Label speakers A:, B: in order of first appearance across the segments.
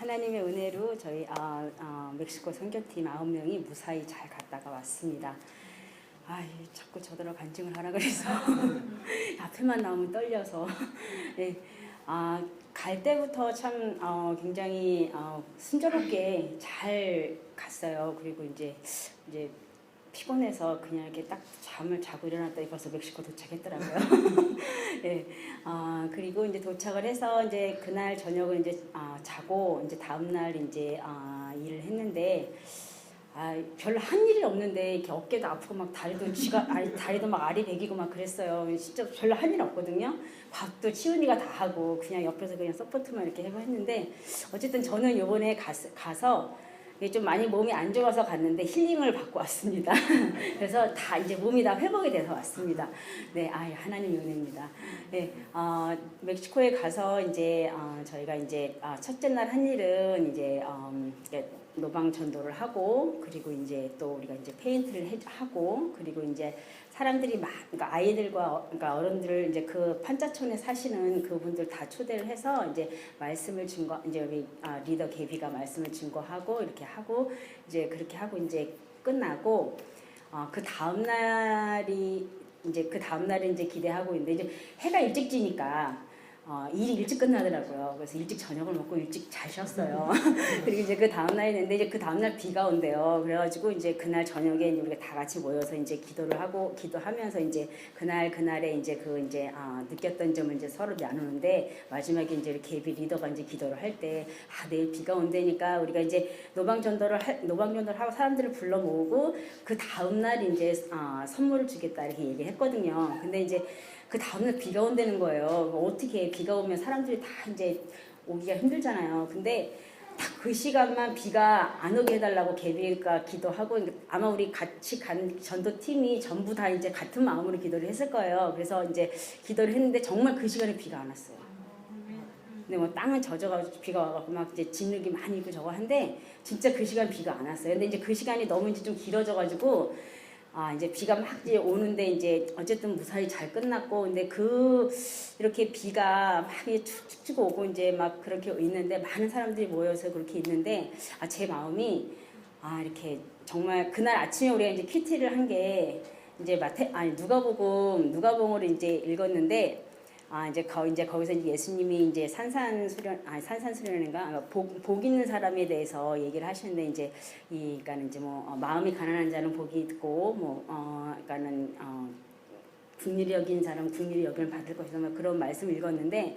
A: 하나님의 은혜로 저희 멕시코 선교팀 9명이 무사히 잘 갔다가 왔습니다. 자꾸 저더러 간증을 하라 그래서 앞에만 나오면 떨려서 네, 갈 때부터 참 굉장히 순조롭게 잘 갔어요. 그리고 이제 피곤해서 그냥 이렇게 딱 잠을 자고 일어났더니 벌써 멕시코 도착했더라고요. 네, 그리고 이제 도착을 해서 이제 그날 저녁을 이제 자고 이제 다음 날 이제 일을 했는데 별로 한 일이 없는데 이렇게 어깨도 아프고 막 다리도 막 아리배기고 막 그랬어요. 진짜 별로 한 일 없거든요. 밥도 치훈이가 다 하고 그냥 옆에서 그냥 서포트만 이렇게 하고 했는데 어쨌든 저는 요번에 가서 좀 많이 몸이 안 좋아서 갔는데 힐링을 받고 왔습니다. 그래서 다 이제 몸이 다 회복이 돼서 왔습니다. 네, 하나님 은혜입니다. 네, 멕시코에 가서 이제 저희가 이제 첫째 날 한 일은 이제 노방 전도를 하고 그리고 이제 또 우리가 이제 페인트를 하고 그리고 이제 사람들이 그러니까 아이들과 그러니까 어른들을 이제 그 판자촌에 사시는 그분들 다 초대를 해서 이제 말씀을 이제 우리 리더 개비가 말씀을 증거하고 이렇게 하고 이제 그렇게 하고 이제 끝나고 그 다음 날이 이제 기대하고 있는데 이제 해가 일찍 지니까 일이 일찍 끝나더라고요. 그래서 일찍 저녁을 먹고 일찍 잘 쉬었어요. 그리고 이제 그 다음 날이 됐는데 이제 그 다음 날 비가 온대요. 그래가지고 이제 그날 저녁에 이제 우리가 다 같이 모여서 이제 기도하면서 이제 그날에 이제 느꼈던 점을 이제 서로 나누는데 마지막에 이제 개비 리더가 이제 기도를 할 때 내일 비가 온다니까 우리가 이제 노방 전도를 하고 사람들을 불러 모으고 그 다음 날 이제 선물을 주겠다 이렇게 얘기했거든요. 근데 이제 그 다음날 비가 온다는 거예요. 어떻게 비가 오면 사람들이 다 이제 오기가 힘들잖아요. 근데 딱 그 시간만 비가 안 오게 해달라고 개비가 기도하고 아마 우리 같이 간 전도팀이 전부 다 이제 같은 마음으로 기도를 했을 거예요. 그래서 이제 기도를 했는데 정말 그 시간에 비가 안 왔어요. 근데 뭐 땅은 젖어가지고 비가 와갖고 막 이제 진흙이 많이 있고 저거 한데 진짜 그 시간 비가 안 왔어요. 근데 이제 그 시간이 너무 이제 좀 길어져가지고 이제 비가 막 이제 오는데 이제 어쨌든 무사히 잘 끝났고 근데 이렇게 비가 막 축축 오고 이제 막 그렇게 있는데 많은 사람들이 모여서 그렇게 있는데 제 마음이 이렇게 정말 아침에 우리가 이제 큐티를 한 게 이제 누가복음을 이제 읽었는데 이제 거기서 이제 예수님이 이제 산산수련인가 복 있는 사람에 대해서 얘기를 하시는데 이제 그러니까는 이제 마음이 가난한 자는 복이 있고 그러니까는 긍휼히 여긴 사람 긍휼히 여김을 받을 것이다 그런 말씀을 읽었는데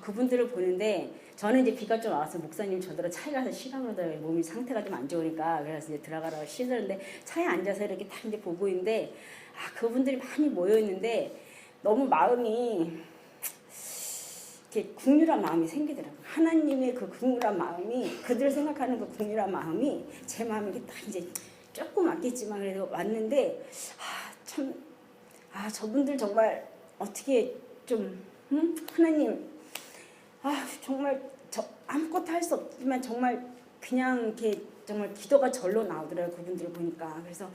A: 그분들을 보는데 저는 이제 비가 좀 와서 목사님 저더러 차에 가서 쉬라 그러더라고요. 몸이 상태가 좀 안 좋으니까 그래서 이제 들어가라고 쉬는데 차에 앉아서 이렇게 딱 이제 보고 있는데 그분들이 많이 모여 있는데 너무 마음이 이렇게 국률한 마음이 생기더라고요. 하나님의 그 국률한 마음이 그들을 생각하는 그 국률한 마음이 제 마음에 딱 이제 조금 왔겠지만 그래도 왔는데 저분들 정말 어떻게 좀 하나님 정말 아무것도 할 수 없지만 정말 그냥 이렇게 정말 기도가 절로 나오더라고요. 그분들을 보니까 그래서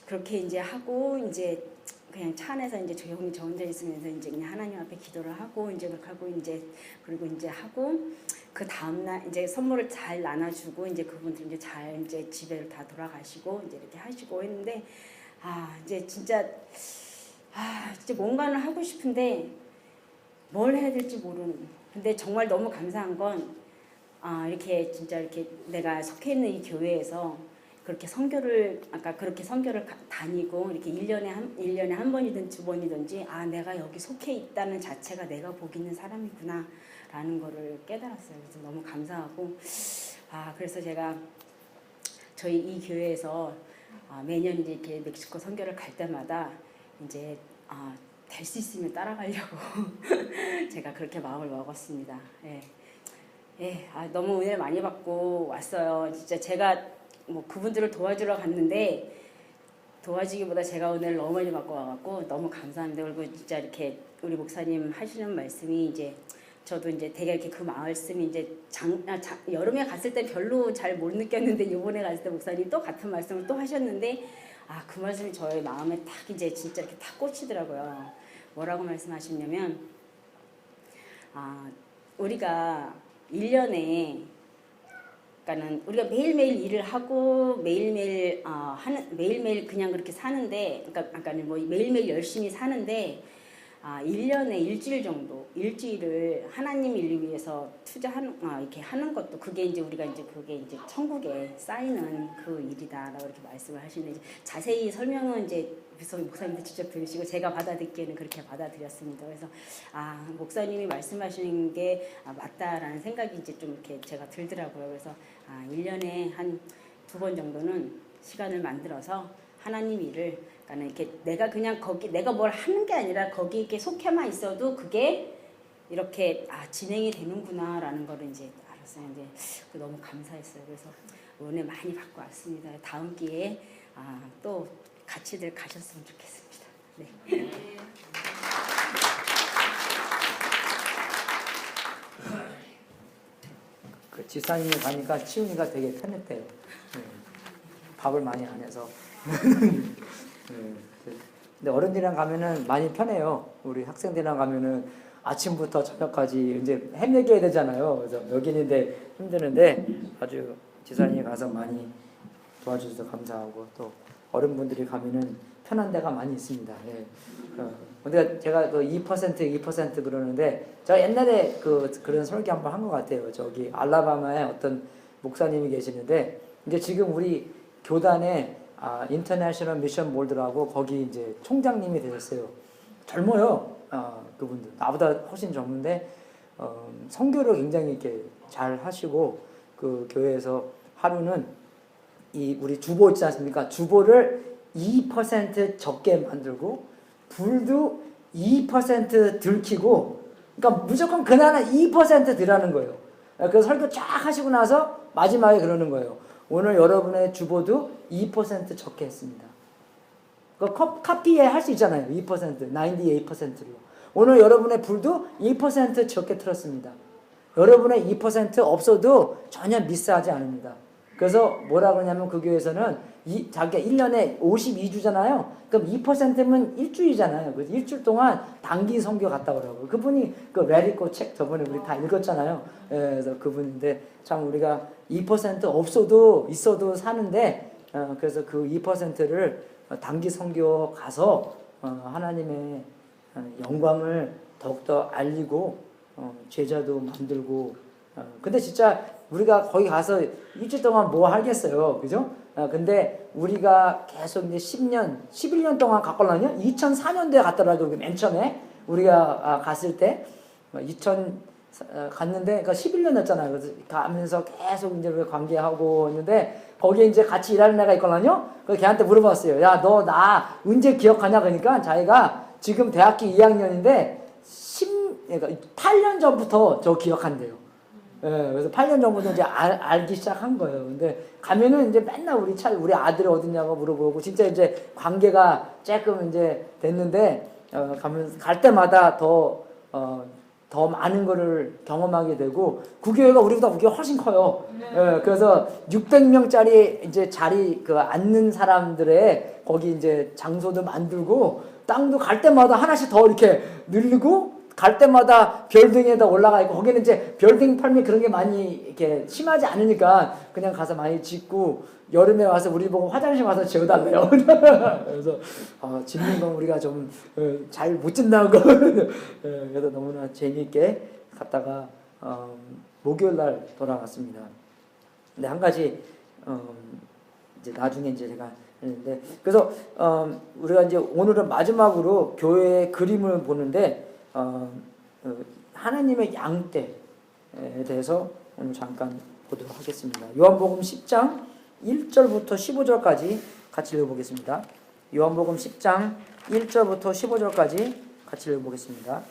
A: 그렇게 이제 하고 이제 그냥 차 안에서 이제 조용히 저 혼자 있으면서 이제 그냥 하나님 앞에 기도를 하고 이제 그렇게 하고 이제 그리고 이제 하고 그 다음 날 이제 선물을 잘 나눠주고 이제 그분들 이제 잘 이제 집에 다 돌아가시고 이제 이렇게 하시고 했는데 이제 진짜 뭔가는 하고 싶은데 뭘 해야 될지 모르는. 근데 정말 너무 감사한 건 이렇게 진짜 이렇게 내가 속해 있는 이 교회에서 그렇게 선교를 다니고 이렇게 1년에 한 번이든 두 번이든지 내가 여기 속해 있다는 자체가 내가 복 있는 사람이구나 라는 거를 깨달았어요. 그래서 너무 감사하고 그래서 제가 저희 이 교회에서 매년 이제 이렇게 멕시코 선교를 갈 때마다 이제 될 수 있으면 따라가려고 제가 그렇게 마음을 먹었습니다. 너무 은혜를 많이 받고 왔어요. 진짜 제가 그분들을 도와주러 갔는데 도와주기보다 제가 은혜를 너무 많이 받고 와갖고 너무 감사합니다. 그리고 진짜 이렇게 우리 목사님 하시는 말씀이 이제 저도 이제 되게 이렇게 그 말씀이 이제 여름에 갔을 때 별로 잘 못 느꼈는데 이번에 갔을 때 목사님 또 같은 말씀을 또 하셨는데 그 말씀이 저의 마음에 딱 이제 진짜 이렇게 딱 꽂히더라고요. 뭐라고 말씀하셨냐면 우리가 1년에 그러니까는 우리가 매일매일 일을 하고 매일매일 그냥 그렇게 사는데, 그러니까는 뭐 매일매일 열심히 사는데 1년에 일주일 정도, 일주일을 하나님 일을 위해서 투자하는, 이렇게 하는 것도 그게 이제 우리가 이제 그게 이제 천국에 쌓이는 그 일이다라고 이렇게 말씀을 하시는데, 자세히 설명은 이제 목사님도 직접 들으시고 제가 받아듣기에는 그렇게 받아들였습니다. 그래서 목사님이 말씀하시는 게 맞다라는 생각이 이제 좀 이렇게 제가 들더라고요. 그래서 1년에 한 2번 정도는 시간을 만들어서 하나님 일을, 그러니까 이렇게 내가 그냥 내가 뭘 하는 게 아니라 거기에 속해만 있어도 그게 이렇게 진행이 되는구나라는 걸 이제 알았어요. 이제 너무 감사했어요. 그래서 은혜 많이 받고 왔습니다. 다음 기회에 또 같이들 가셨으면 좋겠습니다. 네.
B: 그 지사님이 가니까 치훈이가 되게 편했대요. 밥을 많이 안 해서. 근데 어른들이랑 가면은 많이 편해요. 우리 학생들이랑 가면은 아침부터 저녁까지 이제 헤매게 되잖아요. 그래서 여기는데 힘드는데 아주 지사님이 가서 많이 도와주셔서 감사하고, 또 어른분들이 가면은 편한 데가 많이 있습니다. 예. 근데 제가 그 2% 그러는데, 제가 옛날에 그런 설교 한번 한 것 같아요. 저기 알라바마에 어떤 목사님이 계시는데, 이제 지금 우리 교단에 인터내셔널 미션 몰드라고 거기 이제 총장님이 되셨어요. 젊어요. 그분들 나보다 훨씬 젊은데 선교를 굉장히 이렇게 잘 하시고, 그 교회에서 하루는 우리 주보 있지 않습니까? 주보를 2% 적게 만들고 불도 2% 들키고, 그러니까 무조건 그날은 2% 들라는 거예요. 그래서 설교 쫙 하시고 나서 마지막에 그러는 거예요. 오늘 여러분의 주보도 2% 적게 했습니다. 그 카피에 할 수 있잖아요. 2%, 98%로. 오늘 여러분의 불도 2% 적게 틀었습니다. 여러분의 2% 없어도 전혀 미스하지 않습니다. 그래서 뭐라 그러냐면 그 교회에서는 자기가 1년에 52주잖아요. 그럼 2%면 일주일이잖아요. 그래서 일주일 동안 단기 선교 갔다 오라고. 그분이 그 레디코 책 저번에 우리 다 읽었잖아요. 그래서 그분인데 참 우리가 2% 없어도 있어도 사는데, 그래서 그 2%를 단기 선교 가서 하나님의 영광을 더욱더 알리고 제자도 만들고. 근데 진짜 우리가 거기 가서 일주일 동안 뭐 하겠어요, 그죠? 근데 우리가 계속 이제 10년, 11년 동안 갔걸랑요. 2004년도에 갔더라고요. 맨 처음에 우리가 갔을 때 갔는데, 그러니까 11년이었잖아요. 그래서 가면서 계속 이제 관계하고 있는데, 거기에 이제 같이 일하는 애가 있거든요. 그래서 걔한테 물어봤어요. 야, 너 나 언제 기억하냐? 그러니까 자기가 지금 대학교 2학년인데 그러니까 8년 전부터 저 기억한대요. 예, 그래서 8년 전부터 이제 알기 시작한 거예요. 근데 가면은 이제 맨날 우리 아들이 어딨냐고 물어보고, 진짜 이제 관계가 조금 이제 됐는데, 가면 갈 때마다 더 많은 거를 경험하게 되고, 그 교회가 우리보다 그게 훨씬 커요. 예, 그래서 600명짜리 이제 자리 앉는 사람들의 거기 이제 장소도 만들고, 땅도 갈 때마다 하나씩 더 이렇게 늘리고, 갈 때마다 별등에다 올라가 있고, 거기는 이제 별등 팔미 그런 게 많이 이렇게 심하지 않으니까 그냥 가서 많이 짓고, 여름에 와서 우리 보고 화장실 와서 재워달래요. 그래서 짓는 건 우리가 좀 잘 못 짓나고. 그래서 너무나 재미있게 갔다가 목요일 날 돌아왔습니다. 근데 한 가지 이제 나중에 이제 제가 했는데, 그래서 우리가 이제 오늘은 마지막으로 교회의 그림을 보는데, 하나님의 양떼에 대해서 오늘 잠깐 보도록 하겠습니다. 요한복음 10장 1절부터 15절까지 같이 읽어보겠습니다. 요한복음 10장 1절부터 15절까지 같이 읽어보겠습니다.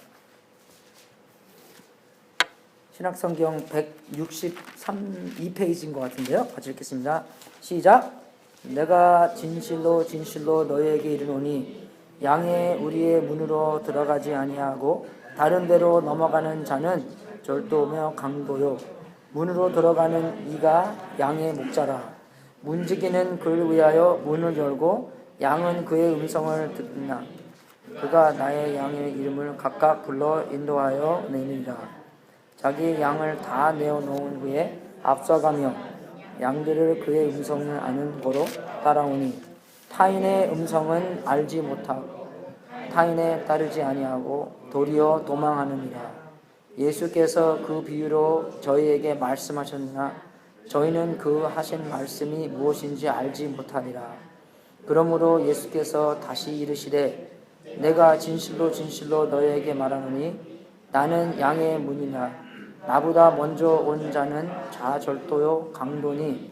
B: 신약성경 162페이지인 것 같은데요. 같이 읽겠습니다. 시작. 내가 진실로 진실로 너희에게 이르노니 양의 우리의 문으로 들어가지 아니하고 다른 데로 넘어가는 자는 절도며 강도요, 문으로 들어가는 이가 양의 목자라. 문지기는 그를 위하여 문을 열고 양은 그의 음성을 듣나. 그가 나의 양의 이름을 각각 불러 인도하여 내니라. 자기 양을 다 내어놓은 후에 앞서가며 양들을 그의 음성을 아는 거로 따라오니 타인의 음성은 알지 못하고 타인에 따르지 아니하고 도리어 도망하느니라. 예수께서 그 비유로 저희에게 말씀하셨으나 저희는 그 하신 말씀이 무엇인지 알지 못하니라. 그러므로 예수께서 다시 이르시되 내가 진실로 진실로 너희에게 말하노니 나는 양의 문이나 나보다 먼저 온 자는 좌절도요 강도니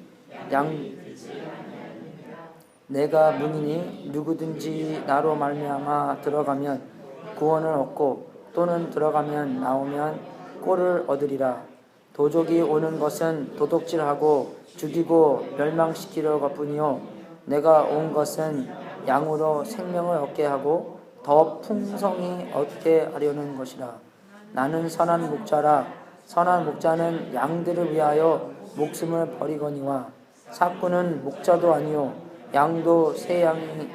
B: 내가 문이니 누구든지 나로 말미암아 들어가면 구원을 얻고 또는 들어가면 나오면 꼴을 얻으리라. 도적이 오는 것은 도둑질하고 죽이고 멸망시키려고 뿐이요 내가 온 것은 양으로 생명을 얻게 하고 더 풍성히 얻게 하려는 것이라. 나는 선한 목자라. 선한 목자는 양들을 위하여 목숨을 버리거니와 삭구는 목자도 아니요 양도 새 양이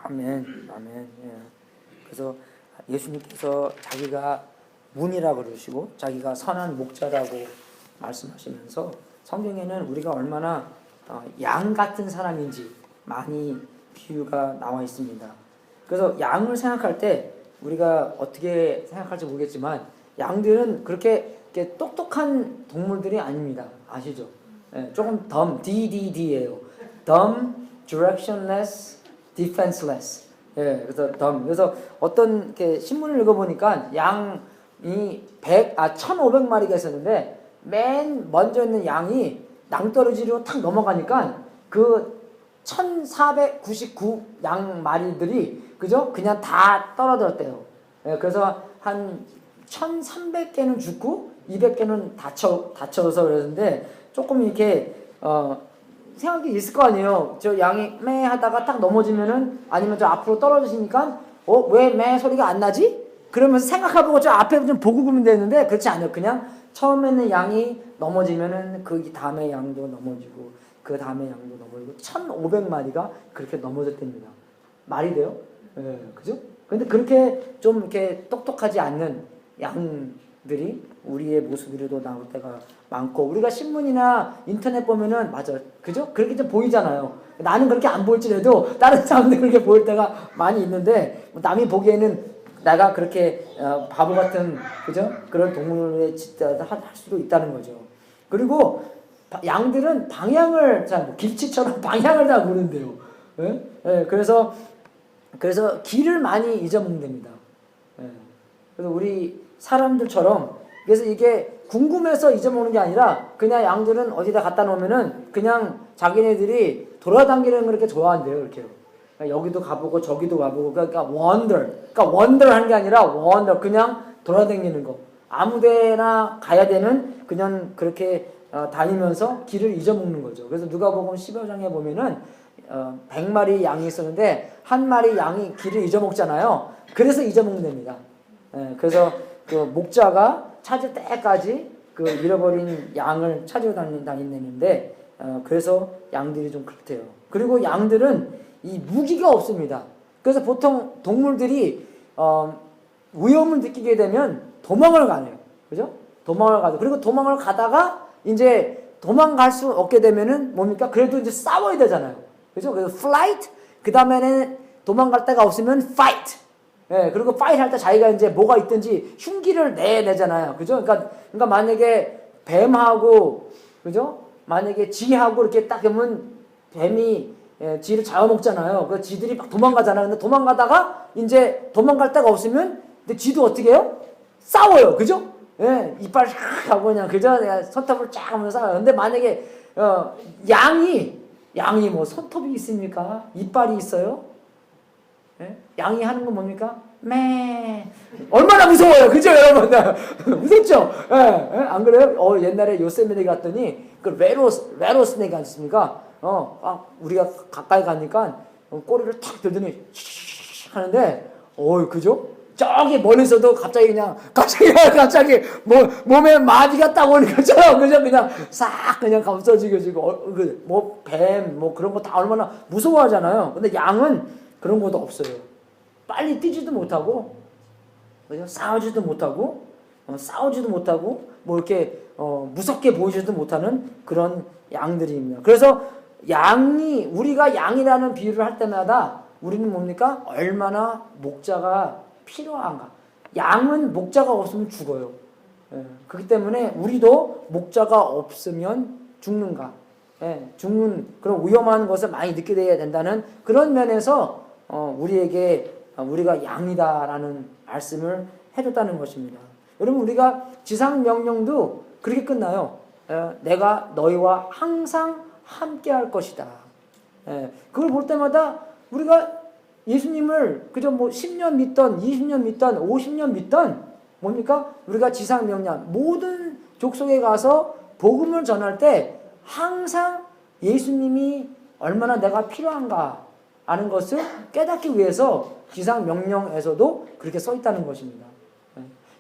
B: 아멘, 아멘. 예. 그래서 예수님께서 자기가 문이라고 그러시고 자기가 선한 목자라고 말씀하시면서 성경에는 우리가 얼마나 양 같은 사람인지 많이 비유가 나와 있습니다. 그래서 양을 생각할 때 우리가 어떻게 생각할지 모르겠지만 양들은 그렇게 똑똑한 동물들이 아닙니다. 아시죠? 예, 조금 DDD예요. dumb, directionless, defenseless. 예, 그래서 어떤 이렇게 신문을 읽어보니까 양이 1,500마리가 있었는데 맨 먼저 있는 양이 낭떠러지로 탁 넘어가니까 그 1,499 양마리들이 그죠? 그냥 다 떨어졌대요. 예, 그래서 한 1,300개는 죽고 200개는 다쳐서 그러는데 조금 이렇게 생각이 있을 거 아니에요. 저 양이 매 하다가 딱 넘어지면은 아니면 저 앞으로 떨어지니까 왜 매 소리가 안 나지? 그러면서 생각해보고 저 앞에 좀 보고 그러면 되는데 그렇지 않아요. 그냥 처음에는 양이 넘어지면은 그 다음에 양도 넘어지고 그 다음에 양도 넘어지고 1,500마리가 그렇게 넘어졌답니다. 말이 돼요? 예, 그죠? 근데 그렇게 좀 이렇게 똑똑하지 않는 양들이 우리의 모습으로도 나올 때가 많고 우리가 신문이나 인터넷 보면은 맞아, 그죠? 그렇게 좀 보이잖아요. 나는 그렇게 안 보일지라도 다른 사람들 그렇게 보일 때가 많이 있는데 남이 보기에는 내가 그렇게 바보 같은 그죠? 그런 동물의 짓을 할 수도 있다는 거죠. 그리고 양들은 방향을 길치처럼 방향을 다 모른대요. 예? 예, 그래서 길을 많이 잊어먹는답니다. 예. 그래서 우리 사람들처럼 그래서 이게 궁금해서 잊어먹는 게 아니라 그냥 양들은 어디다 갖다 놓으면은 그냥 자기네들이 돌아다니는 걸 그렇게 좋아한대요. 이렇게 그러니까 여기도 가보고 저기도 가보고 그러니까 wonder 하는 게 아니라 wonder 그냥 돌아다니는 거 아무데나 가야 되는 그냥 그렇게 다니면서 길을 잊어먹는 거죠. 그래서 누가복음 15장에 보면은 100마리 양이 있었는데 한 마리 양이 길을 잊어먹잖아요. 그래서 잊어먹는답니다. 예, 그래서 그 목자가 찾을 때까지 그 잃어버린 양을 찾으러 다닌다는데 그래서 양들이 좀 그렇대요. 그리고 양들은 이 무기가 없습니다. 그래서 보통 동물들이 위험을 느끼게 되면 도망을 가네요. 그죠? 도망을 가죠. 그리고 도망을 가다가 이제 도망갈 수 없게 되면은 뭡니까? 그래도 이제 싸워야 되잖아요. 그죠? 그래서 flight, 그 다음에는 도망갈 데가 없으면 fight. 예, 그리고 fight 할 때 자기가 이제 뭐가 있든지 흉기를 내잖아요. 그죠? 그러니까 만약에 뱀하고, 그죠? 만약에 쥐하고 이렇게 딱 하면 뱀이 쥐를 잡아먹잖아요. 그 쥐들이 막 도망가잖아요. 근데 도망가다가 이제 도망갈 데가 없으면 근데 쥐도 어떻게 해요? 싸워요. 그죠? 예, 이빨 샥 하고 그냥 그죠? 손톱을 쫙 하면서 싸워요. 근데 만약에 양이 뭐 손톱이 있습니까? 이빨이 있어요? 예? 양이 하는 건 뭡니까? 매 얼마나 무서워요, 그죠, 여러분? 무섭죠? 예, 예? 안 그래요? 옛날에 요세미티 갔더니 그 레로스네이크 아십니까? 우리가 가까이 가니까 꼬리를 탁 들더니 하는데, 그죠? 저기 멀리서도 갑자기 몸에 마비가 딱 오니까 그냥 싹 그냥 감싸지고 뱀 그런 거 다 얼마나 무서워하잖아요. 근데 양은 그런 것도 없어요. 빨리 뛰지도 못하고, 그죠? 싸우지도 못하고, 뭐 이렇게 무섭게 보이지도 못하는 그런 양들입니다. 그래서 우리가 양이라는 비유를 할 때마다 우리는 뭡니까? 얼마나 목자가 필요한가. 양은 목자가 없으면 죽어요. 그렇기 때문에 우리도 목자가 없으면 죽는가. 죽는 그런 위험한 것을 많이 느끼게 돼야 된다는 그런 면에서 우리가 양이다라는 말씀을 해줬다는 것입니다. 여러분, 우리가 지상명령도 그렇게 끝나요. 내가 너희와 항상 함께 할 것이다. 그걸 볼 때마다 우리가 예수님을 그저 10년 믿던, 20년 믿던, 50년 믿던 뭡니까? 우리가 지상명령 모든 족속에 가서 복음을 전할 때 항상 예수님이 얼마나 내가 필요한가 하는 것을 깨닫기 위해서 지상명령에서도 그렇게 써 있다는 것입니다.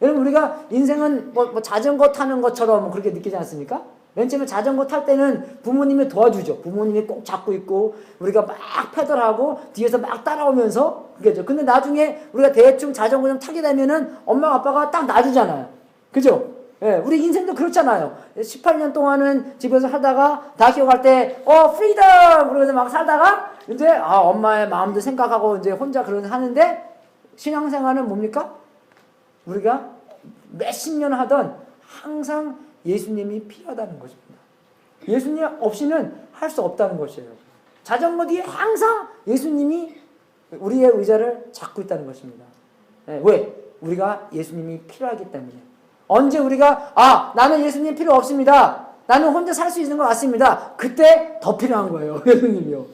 B: 여러분, 우리가 인생은 자전거 타는 것처럼 그렇게 느끼지 않습니까? 맨 처음에 자전거 탈 때는 부모님이 도와주죠. 부모님이 꼭 잡고 있고 우리가 막 페달하고 뒤에서 막 따라오면서 그죠. 근데 나중에 우리가 대충 자전거 좀 타게 되면은 엄마 아빠가 딱 놔주잖아요. 그죠? 우리 인생도 그렇잖아요. 18년 동안은 집에서 살다가 대학교 갈 때 프리덤 그러면서 막 살다가 이제 엄마의 마음도 생각하고 이제 혼자 하는데 신앙생활은 뭡니까? 우리가 몇십 년 하던 항상 예수님이 필요하다는 것입니다. 예수님 없이는 할 수 없다는 것이에요. 자전거 뒤에 항상 예수님이 우리의 의자를 잡고 있다는 것입니다. 왜? 우리가 예수님이 필요하기 때문에. 언제 우리가 나는 예수님 필요 없습니다. 나는 혼자 살 수 있는 것 같습니다. 그때 더 필요한 거예요. 예수님이요.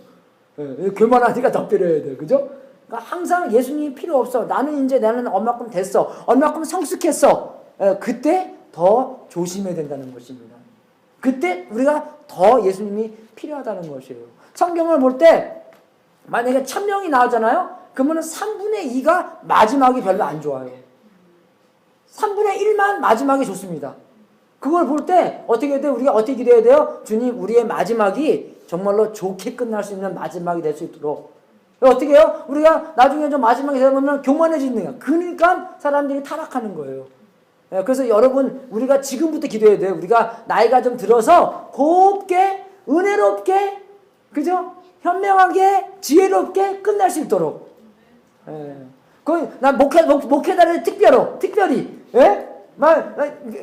B: 교만하니까 더 필요해야 돼요. 그죠? 그러니까 항상 예수님이 필요 없어. 나는 얼마큼 됐어. 얼마큼 성숙했어. 그때 더 조심해야 된다는 것입니다. 그때 우리가 더 예수님이 필요하다는 것이에요. 성경을 볼 때 만약에 1000명이 나오잖아요. 그러면 3분의 2가 마지막이 별로 안 좋아요. 3분의 1만 마지막이 좋습니다. 그걸 볼 때 우리가 어떻게 기도해야 돼요? 주님, 우리의 마지막이 정말로 좋게 끝날 수 있는 마지막이 될 수 있도록. 어떻게 해요? 우리가 나중에 좀 마지막에 되면 교만해지는 거야. 그러니까 사람들이 타락하는 거예요. 그래서 여러분, 우리가 지금부터 기도해야 돼요. 우리가 나이가 좀 들어서 곱게, 은혜롭게, 그죠? 현명하게, 지혜롭게 끝날 수 있도록. 난 목회자를 특별히,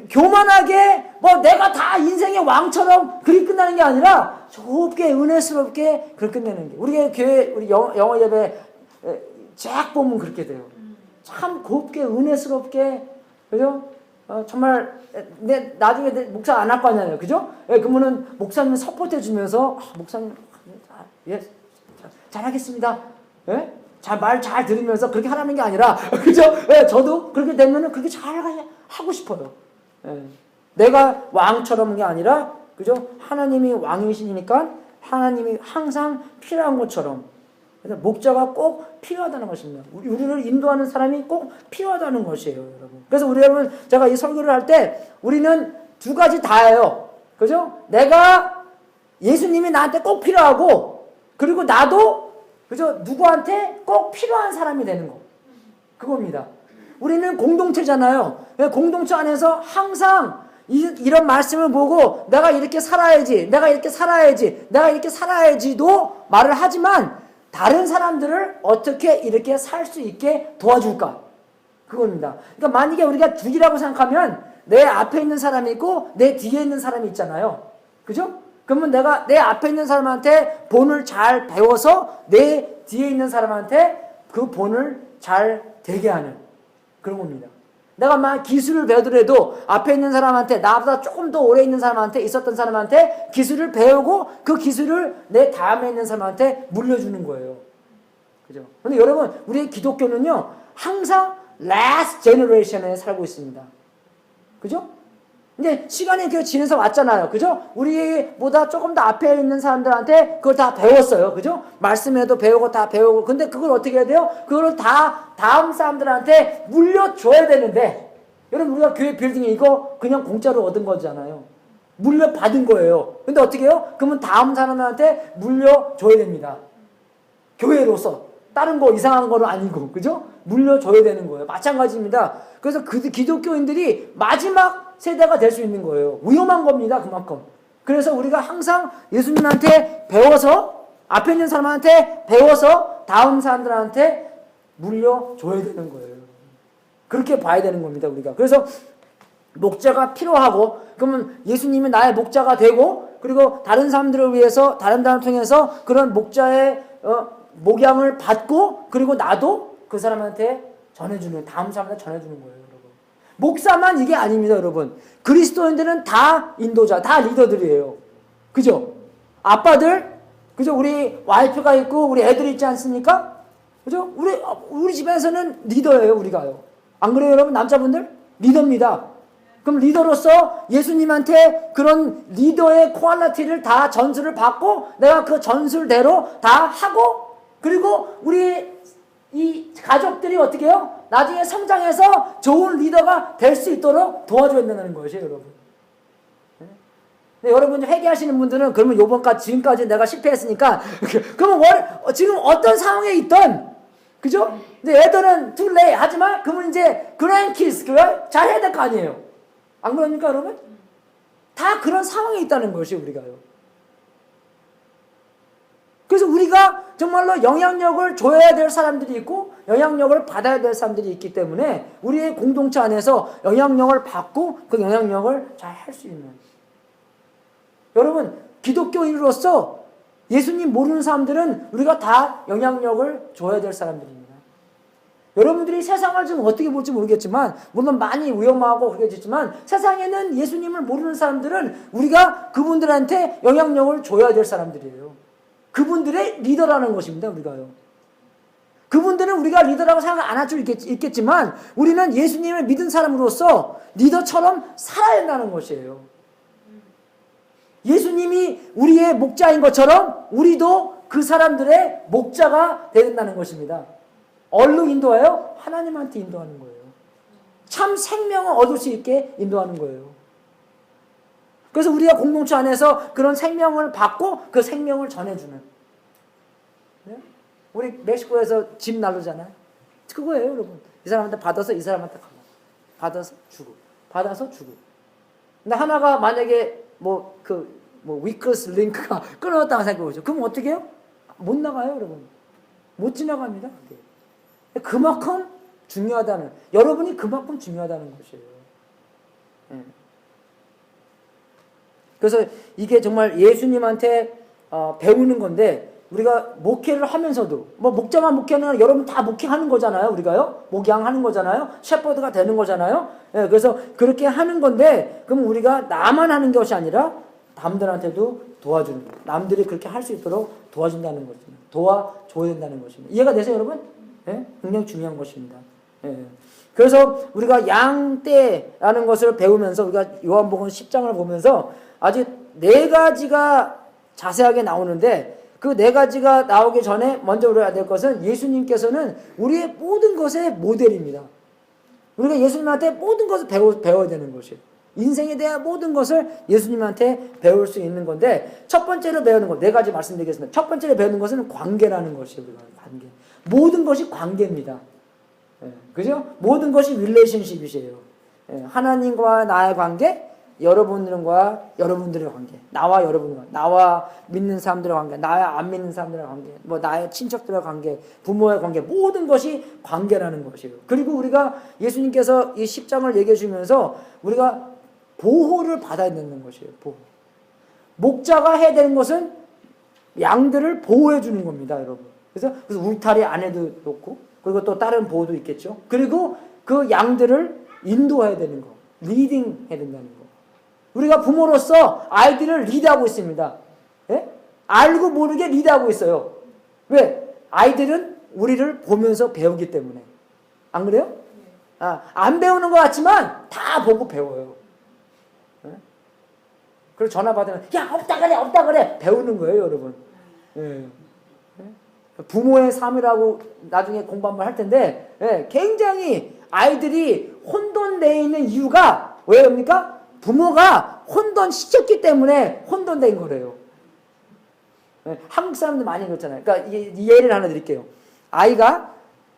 B: 교만하게, 내가 다 인생의 왕처럼 그렇게 끝나는 게 아니라, 좁게, 은혜스럽게 그렇게 끝내는 게. 우리 영어 예배 쫙 보면 그렇게 돼요. 참 곱게, 은혜스럽게, 그죠? 정말, 나중에 목사 안 할 거 아니에요. 그죠? 그러면은 목사님 서포트 해주면서, 목사님, 잘하겠습니다. 말 잘 들으면서 그렇게 하라는 게 아니라, 그죠? 저도 그렇게 되면은 그렇게 잘 하고 싶어요. 내가 왕처럼 게 아니라, 그죠? 하나님이 왕이시니까 하나님이 항상 필요한 것처럼. 그래서 목자가 꼭 필요하다는 것입니다. 우리를 인도하는 사람이 꼭 필요하다는 것이에요, 여러분. 그래서 여러분, 제가 이 설교를 할 때 우리는 두 가지 다예요. 그죠? 내가 예수님이 나한테 꼭 필요하고, 그리고 나도, 그죠? 누구한테 꼭 필요한 사람이 되는 거. 그겁니다. 우리는 공동체잖아요. 공동체 안에서 항상 이런 말씀을 보고 내가 이렇게 살아야지, 내가 이렇게 살아야지, 내가 이렇게 살아야지도 말을 하지만 다른 사람들을 어떻게 이렇게 살 수 있게 도와줄까? 그겁니다. 그러니까 만약에 우리가 둘이라고 생각하면 내 앞에 있는 사람이 있고 내 뒤에 있는 사람이 있잖아요. 그죠? 그러면 내가 내 앞에 있는 사람한테 본을 잘 배워서 내 뒤에 있는 사람한테 그 본을 잘 되게 하는 그런 겁니다. 내가 막 기술을 배우더라도 앞에 있는 사람한테, 나보다 조금 더 오래 있는 사람한테, 있었던 사람한테 기술을 배우고 그 기술을 내 다음에 있는 사람한테 물려주는 거예요. 그죠? 근데 여러분, 우리의 기독교는요, 항상 last generation에 살고 있습니다. 그죠? 이제 시간이 이렇게 지내서 왔잖아요. 그죠? 우리보다 조금 더 앞에 있는 사람들한테 그걸 다 배웠어요. 그죠? 말씀에도 배우고 다 배우고. 근데 그걸 어떻게 해야 돼요? 그걸 다 다음 사람들한테 물려줘야 되는데, 여러분, 우리가 교회 빌딩이 이거 그냥 공짜로 얻은 거잖아요. 물려받은 거예요. 근데 어떻게 해요? 그러면 다음 사람한테 물려줘야 됩니다. 교회로서. 다른 거 이상한 거는 아니고, 그죠? 물려줘야 되는 거예요. 마찬가지입니다. 그래서 기독교인들이 마지막 세대가 될 수 있는 거예요. 위험한 겁니다, 그만큼. 그래서 우리가 항상 예수님한테 배워서, 앞에 있는 사람한테 배워서 다음 사람들한테 물려줘야 되는 거예요. 그렇게 봐야 되는 겁니다, 우리가. 그래서 목자가 필요하고, 그러면 예수님이 나의 목자가 되고, 그리고 다른 사람들을 위해서, 다른 사람을 통해서 그런 목자의 목양을 받고, 그리고 나도 그 사람한테 전해주는, 다음 사람한테 전해주는 거예요, 여러분. 목사만 이게 아닙니다, 여러분. 그리스도인들은 다 인도자, 다 리더들이에요. 그죠? 아빠들, 그죠? 우리 와이프가 있고, 우리 애들 있지 않습니까? 그죠? 우리 집에서는 리더예요, 우리가요. 안 그래요, 여러분? 남자분들? 리더입니다. 그럼 리더로서 예수님한테 그런 리더의 퀄리티를 다 전수를 받고, 내가 그 전술대로 다 하고, 그리고 우리 이 가족들이 어떻게 해요? 나중에 성장해서 좋은 리더가 될 수 있도록 도와줘야 된다는 것이에요, 여러분. 네? 여러분 회개하시는 분들은 그러면 지금까지 내가 실패했으니까 그러면 지금 어떤 상황에 있던, 그죠? 근데 애들은 too late 하지만 그러면 이제 grandkids 잘 해야 될 거 아니에요. 안 그럽니까, 여러분? 다 그런 상황에 있다는 것이 우리가요. 그래서 우리가 정말로 영향력을 줘야 될 사람들이 있고 영향력을 받아야 될 사람들이 있기 때문에 우리의 공동체 안에서 영향력을 받고 그 영향력을 잘 할 수 있는, 여러분, 기독교인으로서 예수님 모르는 사람들은 우리가 다 영향력을 줘야 될 사람들입니다. 여러분들이 세상을 지금 어떻게 볼지 모르겠지만, 물론 많이 위험하고 그러겠지만, 세상에는 예수님을 모르는 사람들은 우리가 그분들한테 영향력을 줘야 될 사람들이에요. 그분들의 리더라는 것입니다, 우리가요. 그분들은 우리가 리더라고 생각 안 할 줄 있겠지만, 우리는 예수님을 믿은 사람으로서 리더처럼 살아야 한다는 것이에요. 예수님이 우리의 목자인 것처럼 우리도 그 사람들의 목자가 된다는 것입니다. 어디로 인도해요? 하나님한테 인도하는 거예요. 참 생명을 얻을 수 있게 인도하는 거예요. 그래서 우리가 공동체 안에서 그런 생명을 받고 그 생명을 전해주는. 네? 우리 멕시코에서 집 나누잖아요. 그거예요, 여러분. 이 사람한테 받아서 이 사람한테 가고, 받아서 주고, 받아서 주고. 근데 하나가 만약에 위크스 링크가 끊어졌다고 생각해보죠. 그럼 어떻게 해요? 못 나가요, 여러분. 못 지나갑니다. 그만큼 중요하다는, 여러분이 그만큼 중요하다는 것이에요. 네. 그래서 이게 정말 예수님한테 배우는 건데, 우리가 목회를 하면서도, 목자만 목회하는 건 여러분 다 목회하는 거잖아요, 우리가요. 목양하는 거잖아요. 셰퍼드가 되는 거잖아요. 예, 그래서 그렇게 하는 건데, 그럼 우리가 나만 하는 것이 아니라 남들한테도 도와주는 거예요. 남들이 그렇게 할 수 있도록 도와준다는 것입니다. 도와줘야 된다는 것입니다. 이해가 되세요, 여러분? 예? 굉장히 중요한 것입니다. 예. 그래서 우리가 양떼라는 것을 배우면서, 우리가 요한복음 10장을 보면서 아주 4가지가 자세하게 나오는데, 그 4가지가 나오기 전에 먼저 우리가 될 것은, 예수님께서는 우리의 모든 것의 모델입니다. 우리가 예수님한테 모든 것을 배워야 되는 것이에요. 인생에 대한 모든 것을 예수님한테 배울 수 있는 건데, 첫 번째로 배우는 것, 4가지 말씀드리겠습니다. 첫 번째로 배우는 것은 관계라는 것이에요. 우리가 관계. 모든 것이 관계입니다. 예, 그죠? 모든 것이 릴레이션십이에요. 예, 하나님과 나의 관계, 여러분들과 여러분들의 관계, 나와 여러분과, 나와 믿는 사람들의 관계, 나와 안 믿는 사람들의 관계, 나의 친척들의 관계, 부모의 관계, 모든 것이 관계라는 것이에요. 그리고 우리가 예수님께서 이 10장을 얘기해 주면서 우리가 보호를 받아야 되는 것이에요. 보호. 목자가 해야 되는 것은 양들을 보호해 주는 겁니다, 여러분. 그래서 울타리 안에도 놓고, 그리고 또 다른 보호도 있겠죠. 그리고 그 양들을 인도해야 되는 거, 리딩 해야 된다는 거. 우리가 부모로서 아이들을 리드하고 있습니다. 예? 알고 모르게 리드하고 있어요. 왜? 아이들은 우리를 보면서 배우기 때문에. 안 그래요? 안 배우는 것 같지만 다 보고 배워요. 그리고 전화 받으면 야 없다 그래 없다 그래 배우는 거예요 여러분. 예. 부모의 삶이라고 나중에 공부 한번 할 텐데 예, 굉장히 아이들이 혼돈되어 있는 이유가 왜입니까? 부모가 혼돈시켰기 때문에 혼돈된 거래요. 예, 한국 사람들 많이 그렇잖아요. 그러니까 이 예를 하나 드릴게요. 아이가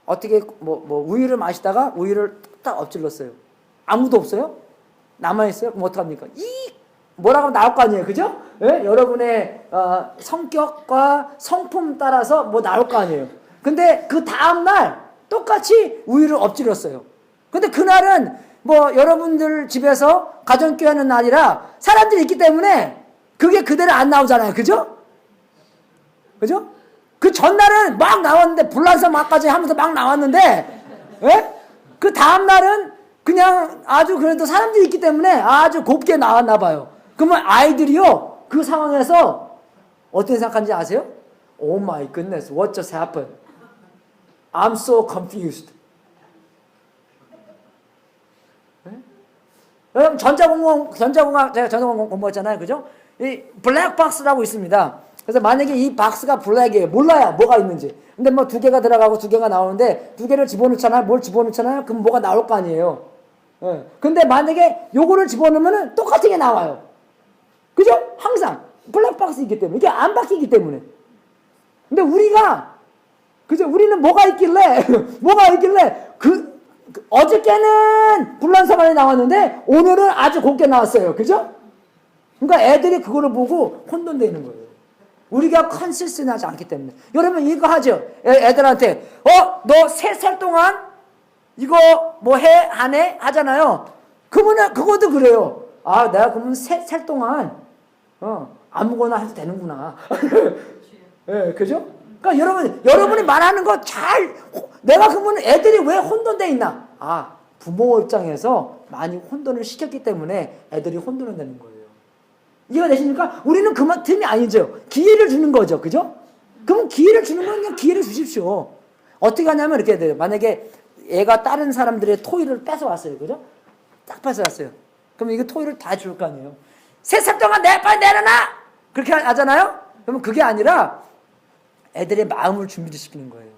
B: 어떻게 뭐 우유를 마시다가 우유를 딱 엎질렀어요. 아무도 없어요? 남아있어요? 그럼 어떡합니까? 뭐라고 하면 나올 거 아니에요. 그죠? 예? 여러분의 성격과 성품 따라서 뭐 나올 거 아니에요. 근데 그 다음날 똑같이 우유를 엎질렀어요. 근데 그날은 뭐 여러분들 집에서 가정교회 하는 날이라 사람들이 있기 때문에 그게 그대로 안 나오잖아요. 그죠? 그죠? 그 전날은 막 나왔는데 불란서 막까지 하면서 막 나왔는데 예? 그 다음날은 그냥 아주 그래도 사람들이 있기 때문에 아주 곱게 나왔나 봐요. 그러면 아이들이요 그 상황에서 어떻게 생각하는지 아세요? Oh my goodness, what just happened? I'm so confused. 여러분 전자공학 제가 전자공학 공부했잖아요, 그죠? 이 블랙박스라고 있습니다. 그래서 만약에 이 박스가 블랙이에요, 몰라요 뭐가 있는지. 근데 뭐 2개가 들어가고 2개가 나오는데 2개를 집어넣잖아요, 뭘 집어넣잖아요. 그럼 뭐가 나올 거 아니에요. 예. 근데 만약에 요거를 집어넣으면 똑같은 게 나와요. 그죠? 항상 블랙박스이기 때문에 이게 안 바뀌기 때문에. 근데 우리가 그죠? 우리는 뭐가 있길래 그 어저께는 불란서만이 나왔는데 오늘은 아주 곱게 나왔어요. 그죠? 그러니까 애들이 그거를 보고 혼돈되는 거예요. 우리가 컨시스턴하지 않기 때문에. 여러분 이거 하죠. 애들한테 너 3살 동안 이거 뭐 해? 안 해? 하잖아요. 그러면 그것도 그래요. 아 내가 그러면 3살 동안 아무거나 해도 되는구나. 예, 그죠? 그러니까 여러분이 말하는 거 내가 그러면 애들이 왜 혼돈돼 있나? 아, 부모 입장에서 많이 혼돈을 시켰기 때문에 애들이 혼돈을 내는 거예요. 이해가 되십니까? 우리는 그만 틈이 아니죠. 기회를 주는 거죠. 그죠? 그럼 기회를 주는 건 그냥 기회를 주십시오. 어떻게 하냐면 이렇게 돼요. 만약에 얘가 다른 사람들의 토이를 뺏어왔어요. 그죠? 딱 뺏어왔어요. 그럼 이거 토이를 다 줄 거 아니에요. 3살 동안 빨리 내려놔! 그렇게 하잖아요? 그러면 그게 아니라 애들의 마음을 준비시키는 거예요.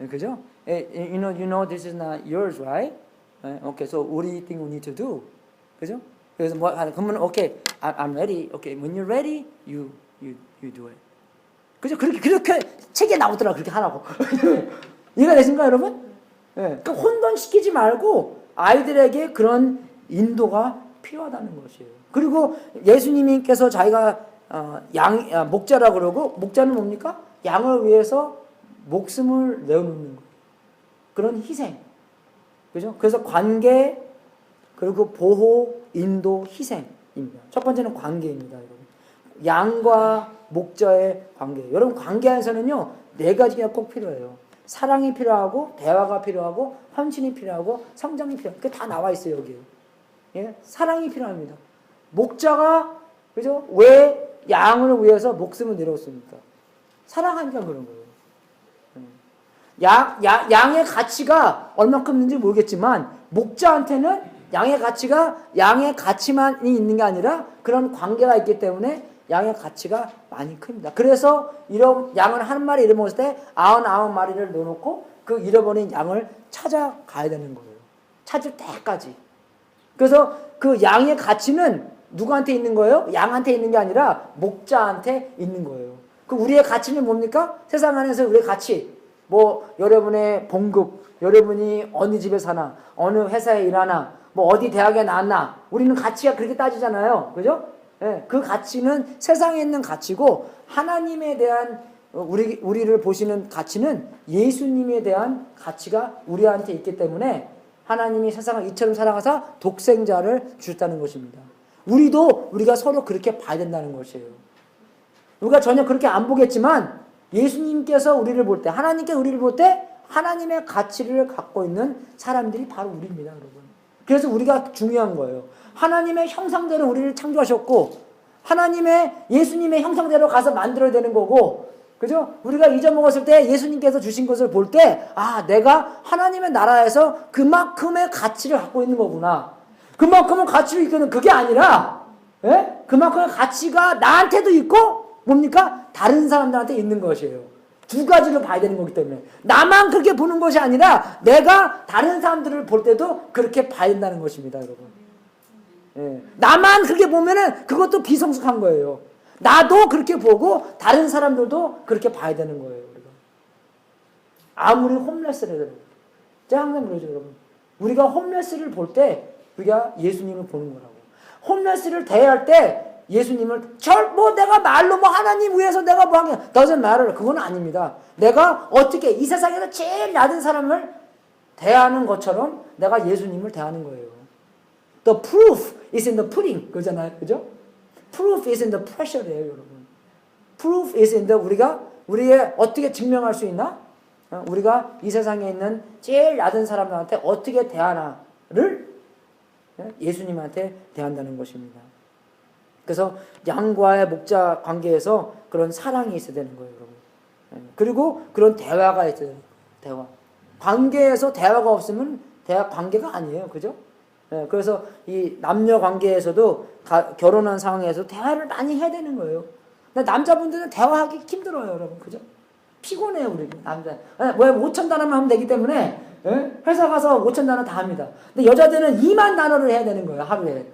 B: 그죠? You know this is not yours, right? Okay, so what do you think we need to do? 그죠? 그래서 뭐 그러면 okay, I'm ready. Okay, when you're ready, you do it. 그죠? 그렇게 책에 나오더라 그렇게 하라고. 이해가 되신가요, 여러분? 예. 그러니까 혼돈시키지 말고 아이들에게 그런 인도가 필요하다는 것이에요. 그리고 예수님께서 자기가 목자라 그러고 목자는 뭡니까? 양을 위해서 목숨을 내어놓는 거예요. 그런 희생. 그죠? 그래서 관계, 그리고 보호, 인도, 희생입니다. 첫 번째는 관계입니다, 여러분. 양과 목자의 관계. 여러분, 관계 안에서는요, 4가지가 꼭 필요해요. 사랑이 필요하고, 대화가 필요하고, 헌신이 필요하고, 성장이 필요하고. 그게 다 나와 있어요, 여기. 예? 사랑이 필요합니다. 목자가, 그죠? 왜 양을 위해서 목숨을 내렸습니까? 사랑하니까 그런 거예요. 양의 가치가 얼마큼 있는지 모르겠지만 목자한테는 양의 가치가 양의 가치만이 있는 게 아니라 그런 관계가 있기 때문에 양의 가치가 많이 큽니다. 그래서 양을 한 마리 잃어먹었을 때 99마리를 넣어놓고 그 잃어버린 양을 찾아가야 되는 거예요. 찾을 때까지. 그래서 그 양의 가치는 누구한테 있는 거예요? 양한테 있는 게 아니라 목자한테 있는 거예요. 그 우리의 가치는 뭡니까? 세상 안에서 우리의 가치. 뭐 여러분의 봉급, 여러분이 어느 집에 사나, 어느 회사에 일하나, 뭐 어디 대학에 나왔나. 우리는 가치가 그렇게 따지잖아요. 그죠? 예, 그 가치는 세상에 있는 가치고 하나님에 대한 우리를 보시는 가치는 예수님에 대한 가치가 우리한테 있기 때문에 하나님이 세상을 이처럼 사랑하사 독생자를 주셨다는 것입니다. 우리가 서로 그렇게 봐야 된다는 것이에요. 우리가 전혀 그렇게 안 보겠지만 예수님께서 우리를 볼 때, 하나님께서 우리를 볼 때 하나님의 가치를 갖고 있는 사람들이 바로 우리입니다, 여러분. 그래서 우리가 중요한 거예요. 하나님의 형상대로 우리를 창조하셨고 예수님의 형상대로 가서 만들어야 되는 거고, 그죠? 우리가 잊어먹었을 때 예수님께서 주신 것을 볼 때 내가 하나님의 나라에서 그만큼의 가치를 갖고 있는 거구나. 그만큼은 가치를 이끄는 그게 아니라 예? 그만큼의 가치가 나한테도 있고 뭡니까? 다른 사람들한테 있는 것이에요. 두 가지로 봐야 되는 거기 때문에 나만 그렇게 보는 것이 아니라 내가 다른 사람들을 볼 때도 그렇게 봐야 된다는 것입니다, 여러분. 예. 나만 그렇게 보면은 그것도 비성숙한 거예요. 나도 그렇게 보고 다른 사람들도 그렇게 봐야 되는 거예요, 우리가. 아무리 홈레스를 제가 항상 그러죠, 여러분. 우리가 홈레스를 볼 때 우리가 예수님을 보는 거라고. 홈레스를 대할 때 예수님을 내가 말로 하나님 위해서 내가 뭐 하게 doesn't matter. 그건 아닙니다. 내가 어떻게 이 세상에서 제일 낮은 사람을 대하는 것처럼 내가 예수님을 대하는 거예요. The proof is in the pudding. 그러잖아요. 그죠? Proof is in the pressure예요, 여러분. Proof is in the 우리의 어떻게 증명할 수 있나? 우리가 이 세상에 있는 제일 낮은 사람들한테 어떻게 대하나를 예수님한테 대한다는 것입니다. 그래서 양과의 목자 관계에서 그런 사랑이 있어야 되는 거예요, 여러분. 그리고 그런 대화가 있어야 돼요. 대화. 관계에서 대화가 없으면 관계가 아니에요. 그죠? 그래서 이 남녀 관계에서도 결혼한 상황에서 대화를 많이 해야 되는 거예요. 근데 남자분들은 대화하기 힘들어요, 여러분. 그죠? 피곤해요, 우리 남자. 왜 5천 단어만 하면 되기 때문에 회사 가서 5천 단어 다 합니다. 근데 여자들은 2만 단어를 해야 되는 거예요, 하루에.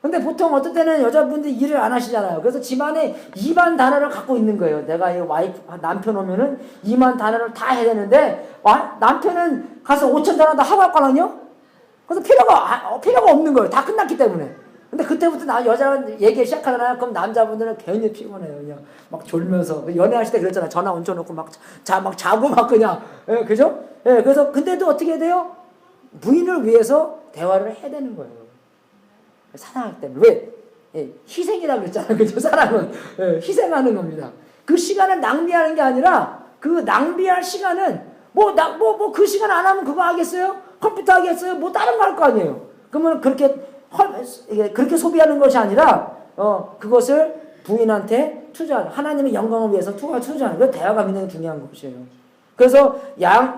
B: 근데 보통 어떤 때는 여자분들이 일을 안 하시잖아요. 그래서 집안에 2만 단어를 갖고 있는 거예요. 내가 이 남편 오면은 2만 단어를 다 해야 되는데, 남편은 가서 5천 단어 다 하고 왔거든요? 그래서 필요가 없는 거예요. 다 끝났기 때문에. 근데 그때부터 여자가 얘기 시작하잖아요. 그럼 남자분들은 괜히 피곤해요. 그냥 막 졸면서. 연애하실 때 그랬잖아요. 전화 얹혀놓고 막 자고 막 그냥. 그죠? 그래서 근데도 어떻게 해야 돼요? 부인을 위해서 대화를 해야 되는 거예요. 사랑하기 때문에. 왜? 희생이라고 그랬잖아요. 그죠? 사랑은. 희생하는 겁니다. 그 시간을 낭비하는 게 아니라 그 낭비할 시간은 그 시간 안 하면 그거 하겠어요? 컴퓨터 하겠어요? 뭐 다른 거 할 거 아니에요. 그러면 그렇게 소비하는 것이 아니라 그것을 부인한테 투자하는, 하나님의 영광을 위해서 투자하는 그 대화가 굉장히 중요한 것이에요. 그래서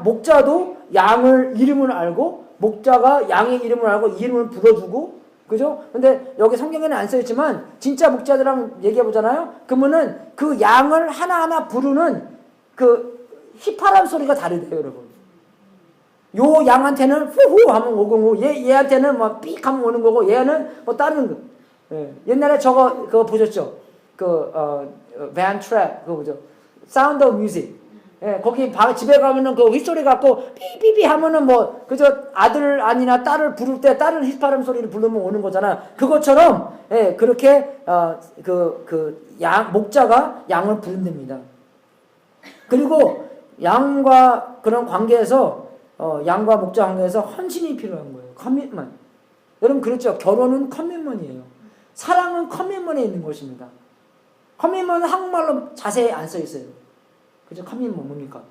B: 목자도 양을 이름을 알고 목자가 양의 이름을 알고 이름을 불러주고, 그죠? 근데 여기 성경에는 안 써있지만 진짜 목자들랑 얘기해 보잖아요. 그러면은 그 양을 하나하나 부르는 그 휘파람 소리가 다르대요, 여러분. 요 양한테는 후후 하면 오고, 얘한테는 뭐 삑 하면 오는 거고, 얘는 뭐 다른 거. 옛날에 그거 보셨죠? Van Trapp, 그거 보죠? Sound of Music. 거기 집에 가면은 그 휘소리 갖고 삐삐삐 하면은 그저 아들 아니나 딸을 부를 때 딸을 휘파람 소리를 부르면 오는 거잖아. 그것처럼, 그렇게, 목자가 양을 부른답니다. 그리고 양과 그런 관계에서 양과 목자 관계에서 헌신이 필요한 거예요. 커밋먼. 여러분 그렇죠? 결혼은 커밋먼이에요. 사랑은 커밋먼에 있는 것입니다. 커밋먼은 한국말로 자세히 안 써 있어요. 그죠? 커밋먼 뭡니까?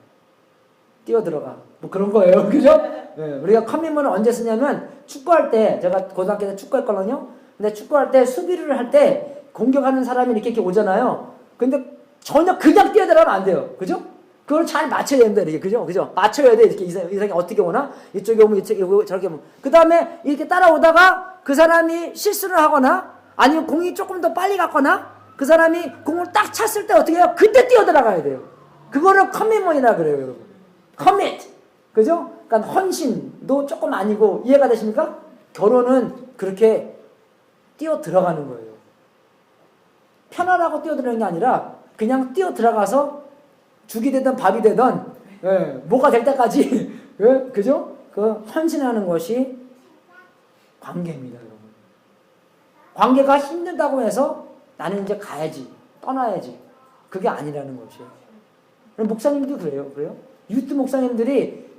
B: 뛰어들어가. 뭐 그런 거예요. 그죠? 우리가 커밋먼을 언제 쓰냐면 축구할 때, 제가 고등학교 때 축구했거든요. 근데 축구할 때 수비를 할 때 공격하는 사람이 이렇게 오잖아요. 근데 전혀 그냥 뛰어들어가면 안 돼요. 그죠? 그걸 잘 맞춰야 된다, 이렇게. 그죠? 맞춰야 돼. 이렇게 이상이 어떻게 오나? 이쪽에 오면 이쪽에 오고 저렇게 오면. 그 다음에 이렇게 따라오다가 그 사람이 실수를 하거나 아니면 공이 조금 더 빨리 갔거나 그 사람이 공을 딱 찼을 때 어떻게 해요? 그때 뛰어들어가야 돼요. 그거를 커밋먼이라 그래요, 여러분. 커밋. 그죠? 그러니까 헌신도 조금 아니고, 이해가 되십니까? 결혼은 그렇게 뛰어들어가는 거예요. 편하라고 뛰어들어가는 게 아니라 그냥 뛰어들어가서 죽이 되든 밥이 되든 뭐가 될 때까지 그죠? 헌신하는 것이 관계입니다, 여러분. 관계가 힘들다고 해서 나는 이제 가야지, 떠나야지, 그게 아니라는 것이에요. 목사님도 그래요. 유트 목사님들이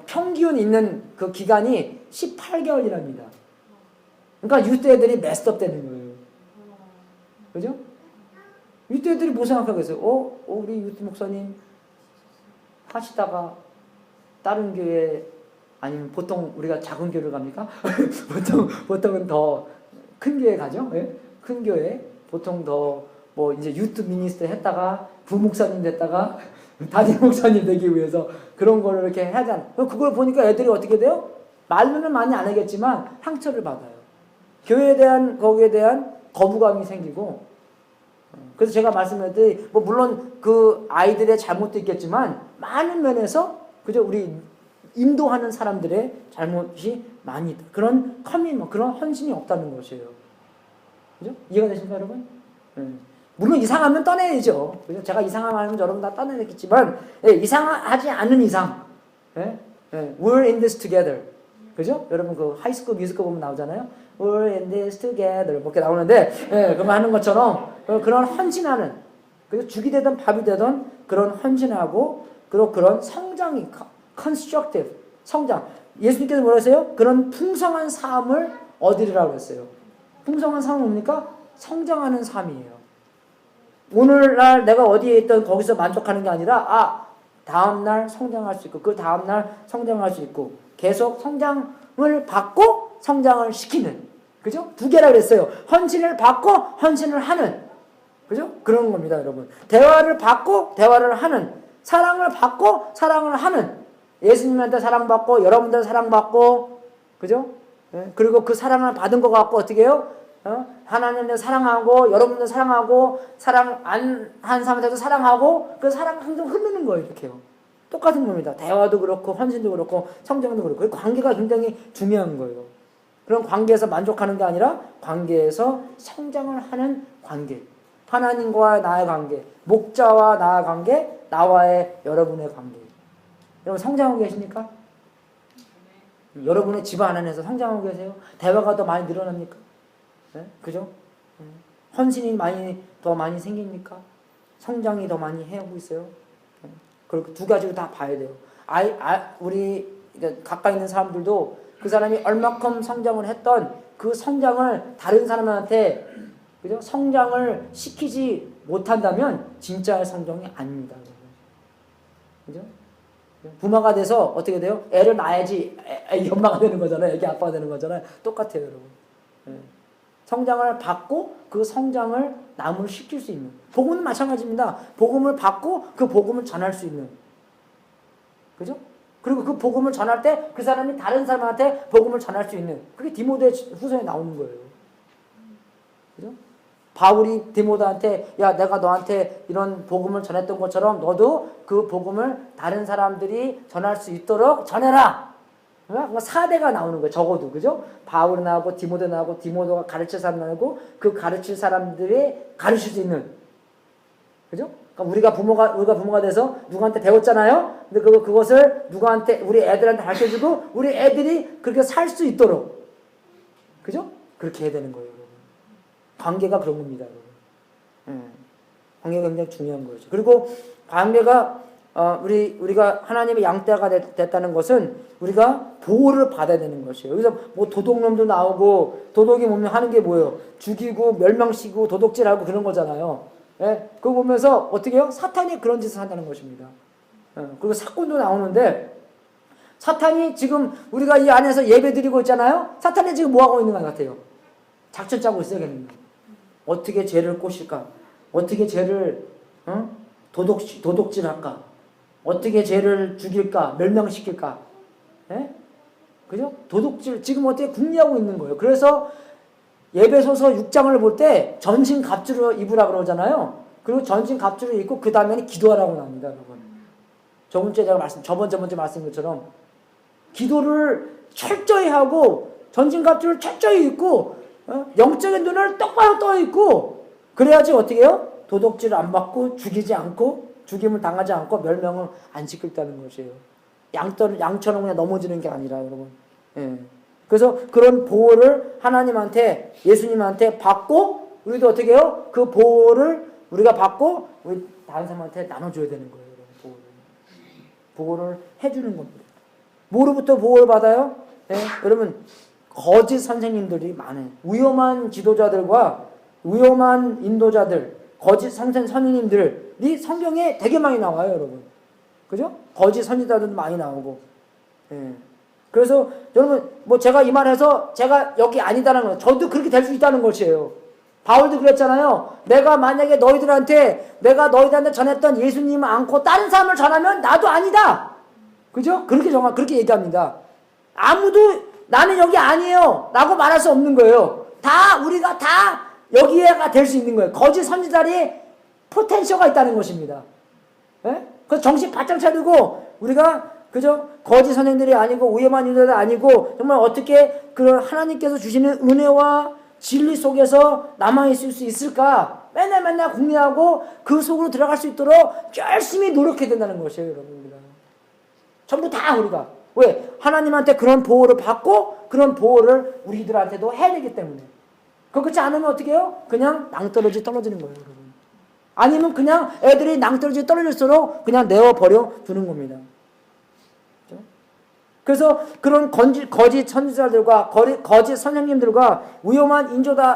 B: 평균 있는 그 기간이 18개월이랍니다. 그러니까 유트 애들이 메스업 되는 거예요. 그죠? 유트 애들이 뭐 생각하겠어요? 우리 유트 목사님 하시다가 다른 교회, 아니면 보통 우리가 작은 교회를 갑니까? 보통은 더 큰 교회 가죠? 큰 교회. 보통 더 이제 유트 미니스터 했다가 부목사님 됐다가 담임 목사님 되기 위해서 그런 거를 이렇게 하잖아요. 그걸 보니까 애들이 어떻게 돼요? 말로는 많이 안 하겠지만 상처를 받아요. 거기에 대한 거부감이 생기고. 그래서 제가 말씀드린 뭐 물론 그 아이들의 잘못도 있겠지만 많은 면에서 그죠 우리 인도하는 사람들의 잘못이 많이 있다. 그런 커밋먼트, 그런 헌신이 없다는 것이에요. 그죠? 이해가 되십니까, 여러분? 물론 이상하면 떠내야죠. 그죠? 제가 이상하면 여러분 다 떠내겠지만 이상하지 않는 이상, we're in this together. 그죠? 여러분 그 하이스쿨 뮤지컬 보면 나오잖아요. We're in this together. 이렇게 나오는데, 그거 하는 것처럼 그런 헌신하는, 그죠? 죽이 되든 밥이 되든 그런 헌신하고 그런 성장이 constructive 성장. 예수님께서 뭐라 했어요? 그런 풍성한 삶을 얻으리라고 그랬어요. 풍성한 삶은 뭡니까? 성장하는 삶이에요. 오늘날 내가 어디에 있든 거기서 만족하는 게 아니라 다음날 성장할 수 있고 그 다음날 성장할 수 있고 계속 성장을 받고 성장을 시키는, 그죠? 두 개라 그랬어요. 헌신을 받고 헌신을 하는, 그죠? 그런 겁니다, 여러분. 대화를 받고 대화를 하는, 사랑을 받고 사랑을 하는, 예수님한테 사랑받고 여러분들 사랑받고, 그죠? 그리고 그 사랑을 받은 것 갖고 어떻게 해요? 하나님을 사랑하고 여러분들 사랑하고 사랑 안 한 사람한테도 사랑하고 그 사랑 항상 흐르는 거예요. 이렇게요. 똑같은 겁니다. 대화도 그렇고 헌신도 그렇고 성장도 그렇고 관계가 굉장히 중요한 거예요. 그런 관계에서 만족하는 게 아니라 관계에서 성장을 하는 관계. 하나님과 나의 관계, 목자와 나의 관계, 나와의 여러분의 관계. 여러분 성장하고 계십니까? 여러분의 집안 안에서 성장하고 계세요? 대화가 더 많이 늘어납니까? 네? 그죠? 헌신이 더 많이 생깁니까? 성장이 더 많이 해오고 있어요? 네? 그리고 두 가지를 다 봐야 돼요. 우리 가까이 있는 사람들도 그 사람이 얼마큼 성장을 했던 그 성장을 다른 사람한테, 그죠? 성장을 시키지 못한다면 진짜의 성장이 아닙니다. 그죠? 부모가 돼서 어떻게 돼요? 애를 낳아야지 애 엄마가 되는 거잖아요. 애기 아빠가 되는 거잖아요. 똑같아요, 여러분. 성장을 받고 그 성장을 남을 시킬 수 있는. 복음은 마찬가지입니다. 복음을 받고 그 복음을 전할 수 있는. 그죠? 그리고 그 복음을 전할 때 그 사람이 다른 사람한테 복음을 전할 수 있는. 그게 디모데 후서에 나오는 거예요. 그죠? 바울이 디모데한테 야 내가 너한테 이런 복음을 전했던 것처럼 너도 그 복음을 다른 사람들이 전할 수 있도록 전해라. 그러니까 4대가 나오는 거예요. 적어도. 그죠? 바울이 나오고 디모데 나오고 디모데가 가르칠 사람 나오고 그 가르칠 사람들이 가르칠 수 있는. 그죠? 그러니까 우리가 부모가 돼서 누구한테 배웠잖아요. 근데 그것을 누구한테 우리 애들한테 가르쳐주고 우리 애들이 그렇게 살 수 있도록. 그죠? 그렇게 해야 되는 거예요. 관계가 그런 겁니다. 관계가 굉장히 중요한 거죠. 그리고 관계가 우리가 하나님의 양떼가 됐다는 것은 우리가 보호를 받아야 되는 것이에요. 여기서 뭐 도둑놈도 나오고 도둑이 보면 하는 게 뭐예요? 죽이고 멸망시키고 도둑질하고 그런 거잖아요. 예? 그거 보면서 어떻게 해요? 사탄이 그런 짓을 한다는 것입니다. 그리고 사건도 나오는데 사탄이 지금 우리가 이 안에서 예배 드리고 있잖아요. 사탄이 지금 뭐 하고 있는 것 같아요? 작전 짜고 있어야겠는데. 어떻게 죄를 꼬실까? 어떻게 죄를 도둑질할까? 어떻게 죄를 죽일까? 멸망시킬까? 예? 그죠? 도둑질 지금 어떻게 궁리하고 있는 거예요. 그래서 예배소서 6장을 볼 때 전신갑주를 입으라 그러잖아요. 그리고 전신갑주를 입고 그 다음에는 기도하라고 나옵니다, 여러분. 저번주에 말씀한 것처럼 기도를 철저히 하고 전신갑주를 철저히 입고 영적인 눈을 똑바로 떠 있고 그래야지 어떻게 해요? 도둑질을 안 받고 죽이지 않고 죽임을 당하지 않고 멸망을 안 시켰다는 것이에요. 양처럼 그냥 넘어지는 게 아니라 여러분. 예. 그래서 그런 보호를 하나님한테 예수님한테 받고 우리도 어떻게 해요? 그 보호를 우리가 받고 우리 다른 사람한테 나눠줘야 되는 거예요. 보호를 해주는 겁니다. 뭐로부터 보호를 받아요? 예? 여러분 거짓 선생님들이 많아요. 위험한 지도자들과 위험한 인도자들, 거짓 선생님들이 성경에 되게 많이 나와요, 여러분. 그죠? 거짓 선지자들도 많이 나오고. 예. 그래서 여러분 뭐 제가 이 말해서 제가 여기 아니다라는 거예요. 저도 그렇게 될 수 있다는 것이에요. 바울도 그랬잖아요. 내가 만약에 너희들한테 전했던 예수님을 않고 다른 사람을 전하면 나도 아니다. 그죠? 그렇게 얘기합니다. 아무도 나는 여기 아니에요 라고 말할 수 없는 거예요. 우리가 다 여기에가 될 수 있는 거예요. 거짓 선지자리 포텐셜가 있다는 것입니다. 예? 그래서 정신 바짝 차리고 우리가 그죠? 거짓 선생들이 아니고 위험한 인도자들 아니고 정말 어떻게 그런 하나님께서 주시는 은혜와 진리 속에서 남아있을 수 있을까? 맨날 궁리하고 그 속으로 들어갈 수 있도록 열심히 노력해야 된다는 것이에요, 여러분. 우리가. 전부 다 우리가. 왜? 하나님한테 그런 보호를 받고 그런 보호를 우리들한테도 해야 되기 때문에. 그렇지 않으면 어떻게 해요? 그냥 낭떠러지 떨어지는 거예요, 여러분. 아니면 그냥 애들이 낭떠러지 떨어질수록 그냥 내어버려 두는 겁니다. 그렇죠? 그래서 그런 거짓 선지자들과 거짓 선생님들과 위험한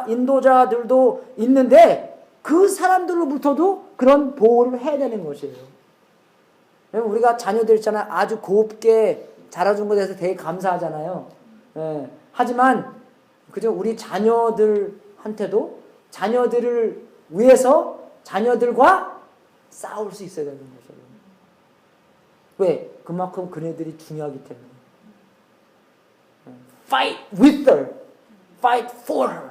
B: 인도자들도 있는데 그 사람들로부터도 그런 보호를 해야 되는 것이에요. 우리가 자녀들 있잖아요. 아주 곱게 자라준 것에 대해서 되게 감사하잖아요. 예. 하지만 그죠? 우리 자녀들한테도 자녀들을 위해서 자녀들과 싸울 수 있어야 되는 거죠. 왜? 그만큼 그네들이 중요하기 때문에. Fight with her. Fight for her.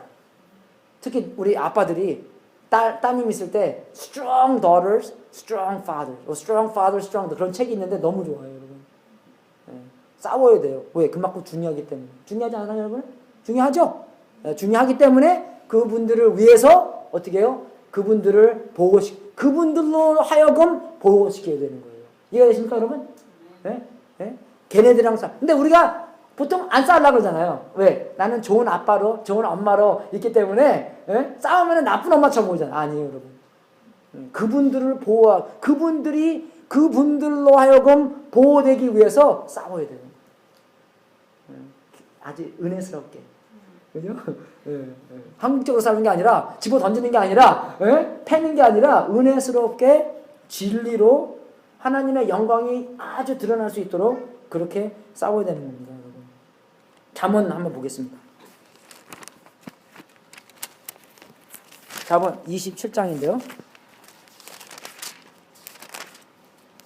B: 특히 우리 아빠들이 따님 있을 때 Strong daughters, strong fathers. Strong father, strong daughter. 그런 책이 있는데 너무 좋아요, 여러분. 싸워야 돼요. 왜? 그만큼 중요하기 때문에. 중요하지 않아요, 여러분? 중요하죠? 중요하기 때문에 그분들을 위해서 어떻게 해요? 그분들을 그분들로 하여금 보호시켜야 되는 거예요. 이해가 되십니까, 여러분? 걔네들이랑 근데 우리가 보통 안 싸우려고 그러잖아요. 왜? 나는 좋은 아빠로, 좋은 엄마로 있기 때문에 싸우면 나쁜 엄마처럼 보이잖아요. 아니에요, 여러분. 그분들을 그분들로 하여금 보호되기 위해서 싸워야 돼요. 아주 은혜스럽게. 그죠? 한국적으로 싸우는 게 아니라, 집어 던지는 게 아니라, 패는 게 아니라, 은혜스럽게 진리로 하나님의 영광이 아주 드러날 수 있도록 그렇게 싸워야 되는 겁니다, 여러분. 잠언 한번 보겠습니다. 잠언 27장인데요.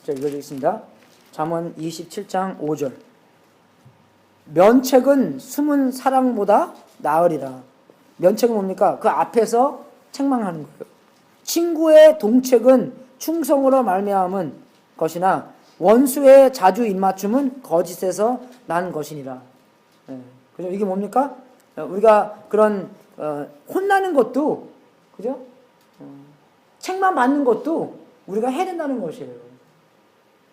B: 자, 읽어드리겠습니다. 잠언 27장 5절. 면책은 숨은 사랑보다 나으리라. 면책은 뭡니까? 그 앞에서 책망하는 거예요. 친구의 동책은 충성으로 말미암은 것이나 원수의 자주 입맞춤은 거짓에서 난 것이니라. 그죠? 이게 뭡니까? 우리가 그런 혼나는 것도, 그죠? 책만 받는 것도 우리가 해야 된다는 것이에요.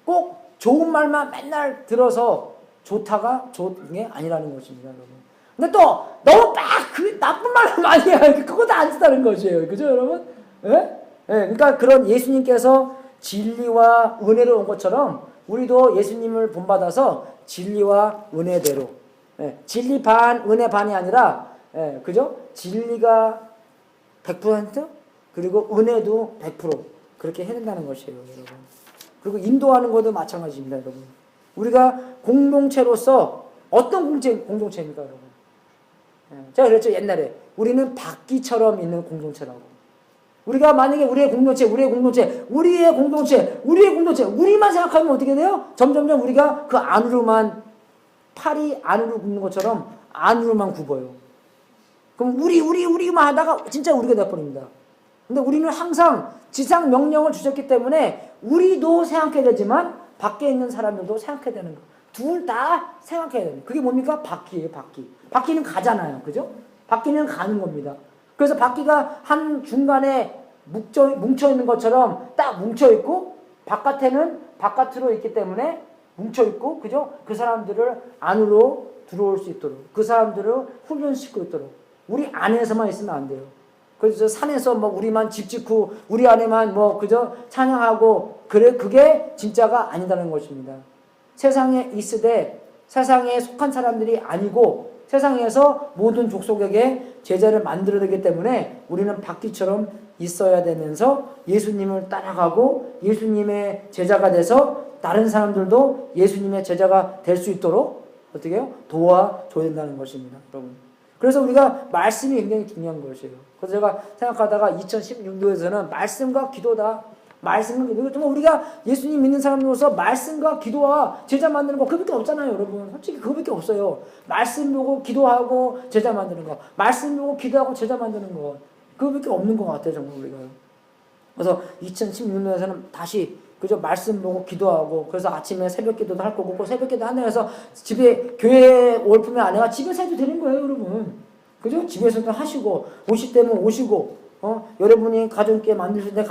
B: 꼭 좋은 말만 맨날 들어서 좋다가 좋은 게 아니라는 것입니다, 여러분. 근데 또 너무 그 나쁜 말을 많이 해요. 그것도 안 쓰다는 것이에요. 그죠, 여러분? 그러니까 그런 예수님께서 진리와 은혜로 온 것처럼 우리도 예수님을 본받아서 진리와 은혜대로, 진리 반, 은혜 반이 아니라, 그죠? 진리가 100% 그리고 은혜도 100% 그렇게 해야 된다는 것이에요, 여러분. 그리고 인도하는 것도 마찬가지입니다, 여러분. 우리가 공동체로서 어떤 공동체입니까, 여러분? 제가 그랬죠, 옛날에. 우리는 바퀴처럼 있는 공동체라고. 우리가 만약에 우리의 공동체, 우리만 생각하면 어떻게 돼요? 점점점 우리가 그 안으로만, 팔이 안으로 굽는 것처럼 안으로만 굽어요. 그럼 우리만 하다가 진짜 우리가 돼버립니다. 근데 우리는 항상 지상 명령을 주셨기 때문에 우리도 생각해야 되지만 밖에 있는 사람들도 생각해야 되는 거. 둘 다 생각해야 되는 거. 그게 뭡니까? 바퀴예요, 바퀴. 바퀴는 가잖아요. 그죠? 바퀴는 가는 겁니다. 그래서 바퀴가 한 중간에 뭉쳐있는 것처럼 딱 뭉쳐있고 바깥에는 바깥으로 있기 때문에 뭉쳐있고, 그죠? 그 사람들을 안으로 들어올 수 있도록, 그 사람들을 훈련시키고 있도록 우리 안에서만 있으면 안 돼요. 그래서 산에서 우리만 집 짓고 우리 안에만 그죠? 찬양하고 그게 진짜가 아니다는 것입니다. 세상에 있으되 세상에 속한 사람들이 아니고 세상에서 모든 족속에게 제자를 만들어내기 때문에 우리는 바퀴처럼 있어야 되면서 예수님을 따라가고 예수님의 제자가 돼서 다른 사람들도 예수님의 제자가 될 수 있도록 어떻게 해요? 도와줘야 된다는 것입니다, 여러분. 그래서 우리가 말씀이 굉장히 중요한 것이에요. 그래서 제가 생각하다가 2016년도에서는 말씀과 기도다. 말씀과 기도. 정말 우리가 예수님 믿는 사람으로서 말씀과 기도와 제자 만드는 거 그밖에 없잖아요, 여러분. 솔직히 그밖에 없어요. 말씀 보고 기도하고 제자 만드는 거. 말씀 보고 기도하고 제자 만드는 거. 그거밖에 없는 것 같아요, 정말 우리가. 그래서 2016년에서는 다시 그죠 말씀 보고 기도하고 그래서 아침에 새벽 기도도 할 거고 그 새벽 기도 한다고 해서 집에 교회에 올 뿐만 아니라 집에서 해도 되는 거예요, 여러분. 그죠? 집에서도 하시고 오실 때면 오시고 여러분이 가족끼리 만나실 때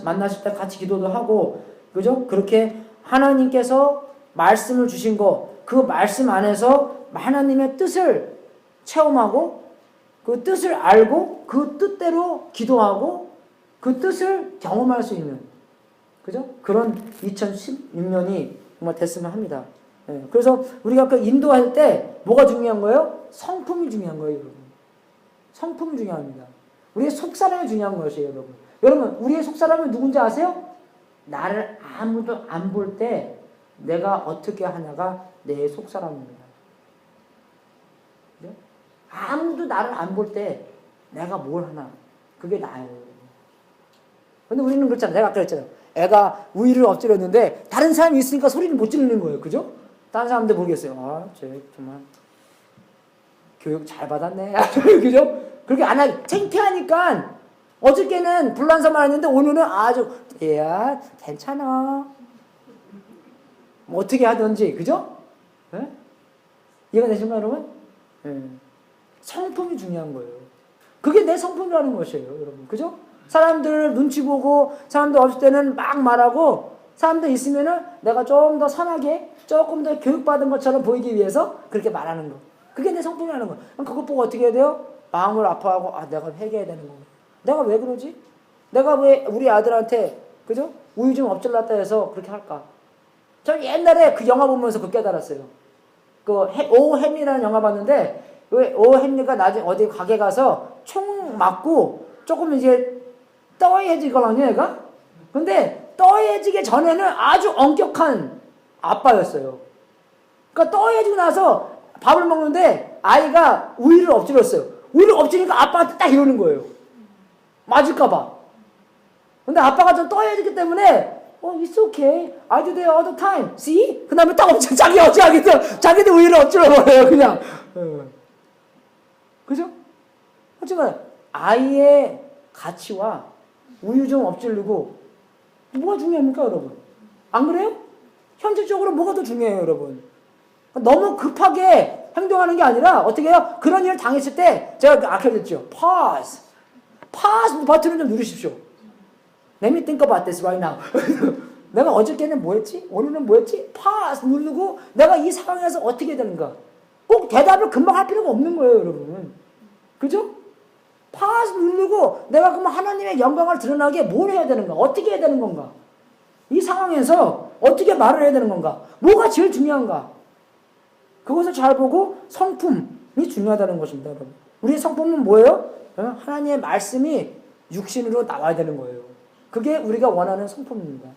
B: 만나실 때 같이 기도도 하고 그죠? 그렇게 하나님께서 말씀을 주신 거 그 말씀 안에서 하나님의 뜻을 체험하고 그 뜻을 알고 그 뜻대로 기도하고 그 뜻을 경험할 수 있는 그죠? 그런 2016년이 정말 됐으면 합니다. 예, 그래서 우리가 그 인도할 때 뭐가 중요한 거예요? 성품이 중요한 거예요, 여러분. 성품이 중요합니다. 우리의 속사람이 중요한 것이에요, 여러분. 여러분, 우리의 속사람이 누군지 아세요? 나를 아무도 안 볼 때 내가 어떻게 하냐가 내 속사람입니다. 그죠? 아무도 나를 안 볼 때 내가 뭘 하나 그게 나예요. 근데 우리는 그렇잖아요. 내가 아까 그랬잖아요. 애가 우위를 엎드렸는데 다른 사람이 있으니까 소리를 못 지르는 거예요. 그죠? 다른 사람들 모르겠어요. 아, 쟤 정말 교육 잘 받았네. 그죠? 그렇게 안 하기 창피하니까 어저께는 불란서만 했는데 오늘은 아주 야 괜찮아. 뭐 어떻게 하든지 그죠? 네? 이해가 되신가요, 여러분? 네. 성품이 중요한 거예요. 그게 내 성품이라는 것이에요, 여러분. 그죠? 사람들 눈치 보고 사람들 없을 때는 막 말하고 사람들 있으면은 내가 좀 더 선하게 조금 더 교육받은 것처럼 보이기 위해서 그렇게 말하는 거. 그게 내 성품이라는 거. 그럼 그것 보고 어떻게 해야 돼요? 마음을 아파하고 아 내가 회개해야 되는 거야. 내가 왜 그러지? 내가 왜 우리 아들한테 그죠? 우유 좀 엎질렀다 해서 그렇게 할까? 저 옛날에 그 영화 보면서 그 깨달았어요. 그 오 헨리라는 영화 봤는데 오 헨리가 나중에 어디 가게 가서 총 맞고 조금 이제 떠해지거든요, 얘가. 근데 떠해지기 전에는 아주 엄격한 아빠였어요. 그러니까 떠해지고 나서 밥을 먹는데 아이가 우유를 엎질렀어요. 우유를 엎지니까 아빠한테 딱 이러는 거예요. 맞을까봐. 근데 아빠가 좀 떠해지기 때문에 it's okay. I do that all the time. See? 그 다음에 딱 자기도 우유를 엎질러버려요, 그냥. 그죠? 하지만 아이의 가치와 우유 좀 엎질르고 뭐가 중요합니까, 여러분? 안 그래요? 현실적으로 뭐가 더 중요해요, 여러분? 너무 급하게 행동하는 게 아니라 어떻게 해요? 그런 일을 당했을 때 제가 아까 그랬죠. Pause 버튼을 좀 누르십시오. Let me think about this right now. 내가 어저께는 뭐 했지? 오늘은 뭐 했지? Pause 누르고 내가 이 상황에서 어떻게 해야 되는가? 꼭 대답을 금방 할 필요가 없는 거예요, 여러분. 그죠? Pause 누르고 내가 그럼 하나님의 영광을 드러나게 뭘 해야 되는가? 어떻게 해야 되는 건가? 이 상황에서 어떻게 말을 해야 되는 건가? 뭐가 제일 중요한가? 그것을 잘 보고 성품이 중요하다는 것입니다, 여러분. 우리의 성품은 뭐예요? 하나님의 말씀이 육신으로 나와야 되는 거예요. 그게 우리가 원하는 성품입니다.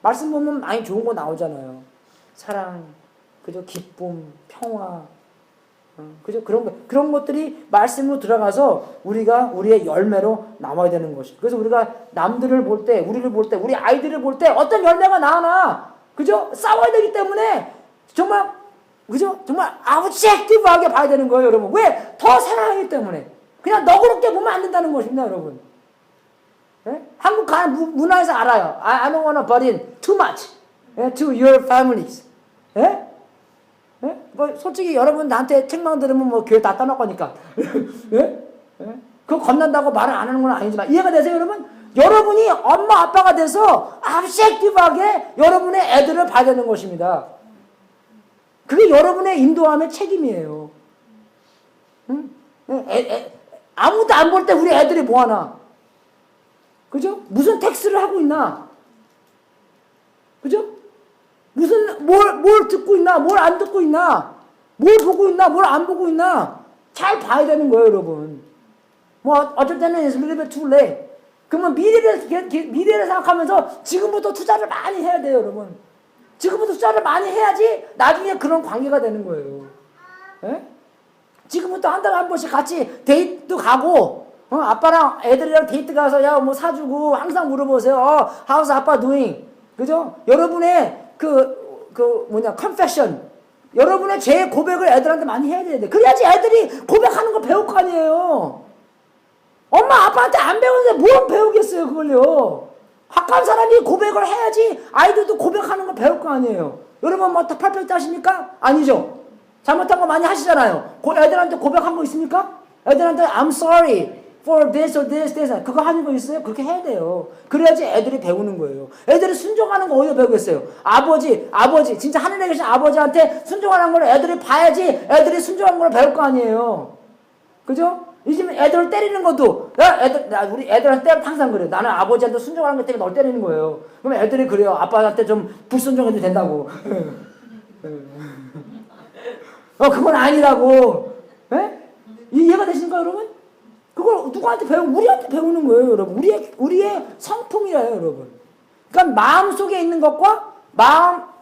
B: 말씀 보면 많이 좋은 거 나오잖아요. 사랑, 그죠? 기쁨, 평화, 그죠? 그런 것들이 말씀으로 들어가서 우리의 열매로 나와야 되는 것이. 그래서 우리가 남들을 볼 때, 우리를 볼 때, 우리 아이들을 볼 때 어떤 열매가 나오나, 그죠? 싸워야 되기 때문에 정말, 그죠? 정말 아브젝티브하게 봐야 되는 거예요, 여러분. 왜? 더 사랑하기 때문에. 그냥 너그럽게 보면 안 된다는 것입니다, 여러분. 예? 한국 문화에서 알아요. I don't want to burden too much to your families. 예? 예? 뭐 솔직히 여러분 나한테 책망 들으면 뭐 교회 다 떠날 거니까. 예? 예? 그거 겁난다고 말을 안 하는 건 아니지만 이해가 되세요, 여러분? 여러분이 엄마 아빠가 돼서 압색티브하게 여러분의 애들을 봐야 되는 것입니다. 그게 여러분의 인도함의 책임이에요. 응? 아무도 안 볼 때 우리 애들이 뭐 하나? 그죠? 무슨 텍스트를 하고 있나? 그죠? 뭘 듣고 있나? 뭘 안 듣고 있나? 뭘 보고 있나? 뭘 안 보고 있나? 잘 봐야 되는 거예요, 여러분. 뭐, 어쩔 때는 it's a little bit too late. 그러면 미래를 생각하면서 지금부터 투자를 많이 해야 돼요, 여러분. 지금부터 투자를 많이 해야지 나중에 그런 관계가 되는 거예요. 예? 지금부터 한 달에 한 번씩 같이 데이트도 가고, 아빠랑 애들이랑 데이트 가서 야 뭐 사주고 항상 물어보세요. how's 아빠 doing? 그죠? 여러분의 confession. 여러분의 죄 고백을 애들한테 많이 해야 돼. 그래야지 애들이 고백하는 거 배울 거 아니에요. 엄마 아빠한테 안 배우는데 뭘 배우겠어요 그걸요. 학교한 사람이 고백을 해야지 아이들도 고백하는 거 배울 거 아니에요. 여러분 뭐 다 퍼펙트 하십니까? 아니죠. 잘못한 거 많이 하시잖아요. 애들한테 고백한 거 있습니까? 애들한테 I'm sorry for this or this, this. 그거 하는 거 있어요? 그렇게 해야 돼요. 그래야지 애들이 배우는 거예요. 애들이 순종하는 거 어디서 배우겠어요? 아버지, 진짜 하늘에 계신 아버지한테 순종하는 걸 애들이 봐야지 애들이 순종하는 걸 배울 거 아니에요. 그죠? 요즘 애들을 때리는 것도, 우리 애들한테 때릴 때 항상 그래요. 나는 아버지한테 순종하는 것 때문에 널 때리는 거예요. 그러면 애들이 그래요. 아빠한테 좀 불순종해도 된다고. 그건 아니라고. 예? 이해가 되십니까, 여러분? 그걸 누구한테 우리한테 배우는 거예요, 여러분. 우리의 성품이라요, 여러분. 그러니까 마음 속에 있는 것과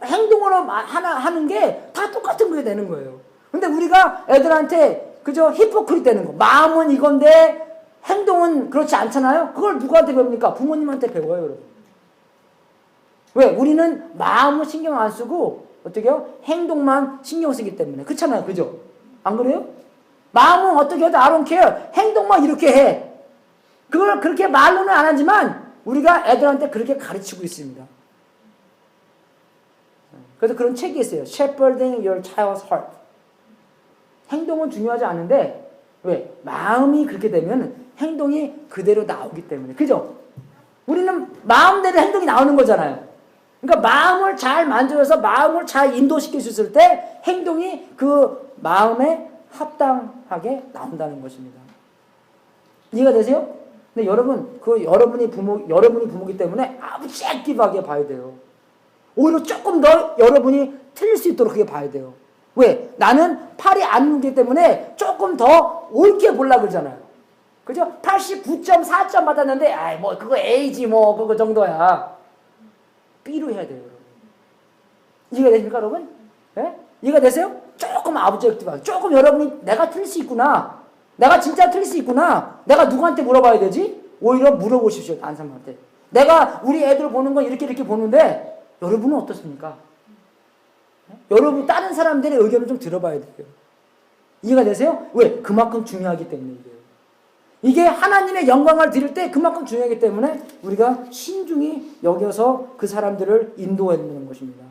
B: 행동으로 하는 게 다 똑같은 게 되는 거예요. 근데 우리가 애들한테 그죠? 히포크릿 되는 거. 마음은 이건데 행동은 그렇지 않잖아요? 그걸 누구한테 배웁니까? 부모님한테 배워요, 여러분. 왜? 우리는 마음은 신경 안 쓰고 어떻게 해요? 행동만 신경 쓰기 때문에. 그렇잖아요, 그죠? 안 그래요? 마음은 어떻게 해도 I don't care. 행동만 이렇게 해. 그걸 그렇게 말로는 안 하지만 우리가 애들한테 그렇게 가르치고 있습니다. 그래서 그런 책이 있어요. Shepherding Your Child's Heart. 행동은 중요하지 않은데 왜? 마음이 그렇게 되면 행동이 그대로 나오기 때문에. 그죠? 우리는 마음대로 행동이 나오는 거잖아요. 그러니까 마음을 잘 만들어서 마음을 잘 인도시킬 수 있을 때 행동이 그 마음에 합당하게 나온다는 것입니다. 이해가 되세요? 근데 여러분, 여러분이 부모기 때문에 아주 액티브하게 봐야 돼요. 오히려 조금 더 여러분이 틀릴 수 있도록 그렇게 봐야 돼요. 왜? 나는 팔이 안 누기 때문에 조금 더 옳게 보려고 그러잖아요. 그죠? 89.4점 받았는데, 그거 A지 그거 정도야. B로 해야 돼요, 여러분. 이해가 되십니까, 여러분? 예? 이해가 되세요? 조금 아브젝티브하게. 조금 여러분이 내가 틀릴 수 있구나. 내가 진짜 틀릴 수 있구나. 내가 누구한테 물어봐야 되지? 오히려 물어보십시오, 다른 사람한테. 내가 우리 애들 보는 건 이렇게 보는데, 여러분은 어떻습니까? 여러분 다른 사람들의 의견을 좀 들어봐야 돼요. 이해가 되세요? 왜? 그만큼 중요하기 때문에 이게 하나님의 영광을 드릴 때 그만큼 중요하기 때문에 우리가 신중히 여겨서 그 사람들을 인도해야 되는 것입니다.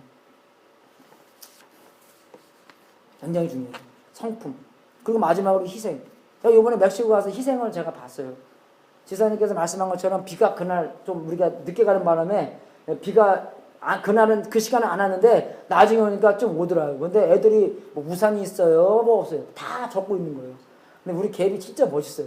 B: 굉장히 중요해요. 성품. 그리고 마지막으로 희생. 제가 이번에 멕시코 가서 희생을 제가 봤어요. 지사님께서 말씀한 것처럼 비가 그날 좀 우리가 늦게 가는 바람에 비가 그날은 그 시간은 안 왔는데 나중에 오니까 좀 오더라고요. 근데 애들이 뭐 우산이 있어요, 없어요. 다 적고 있는 거예요. 근데 우리 갭이 진짜 멋있어요.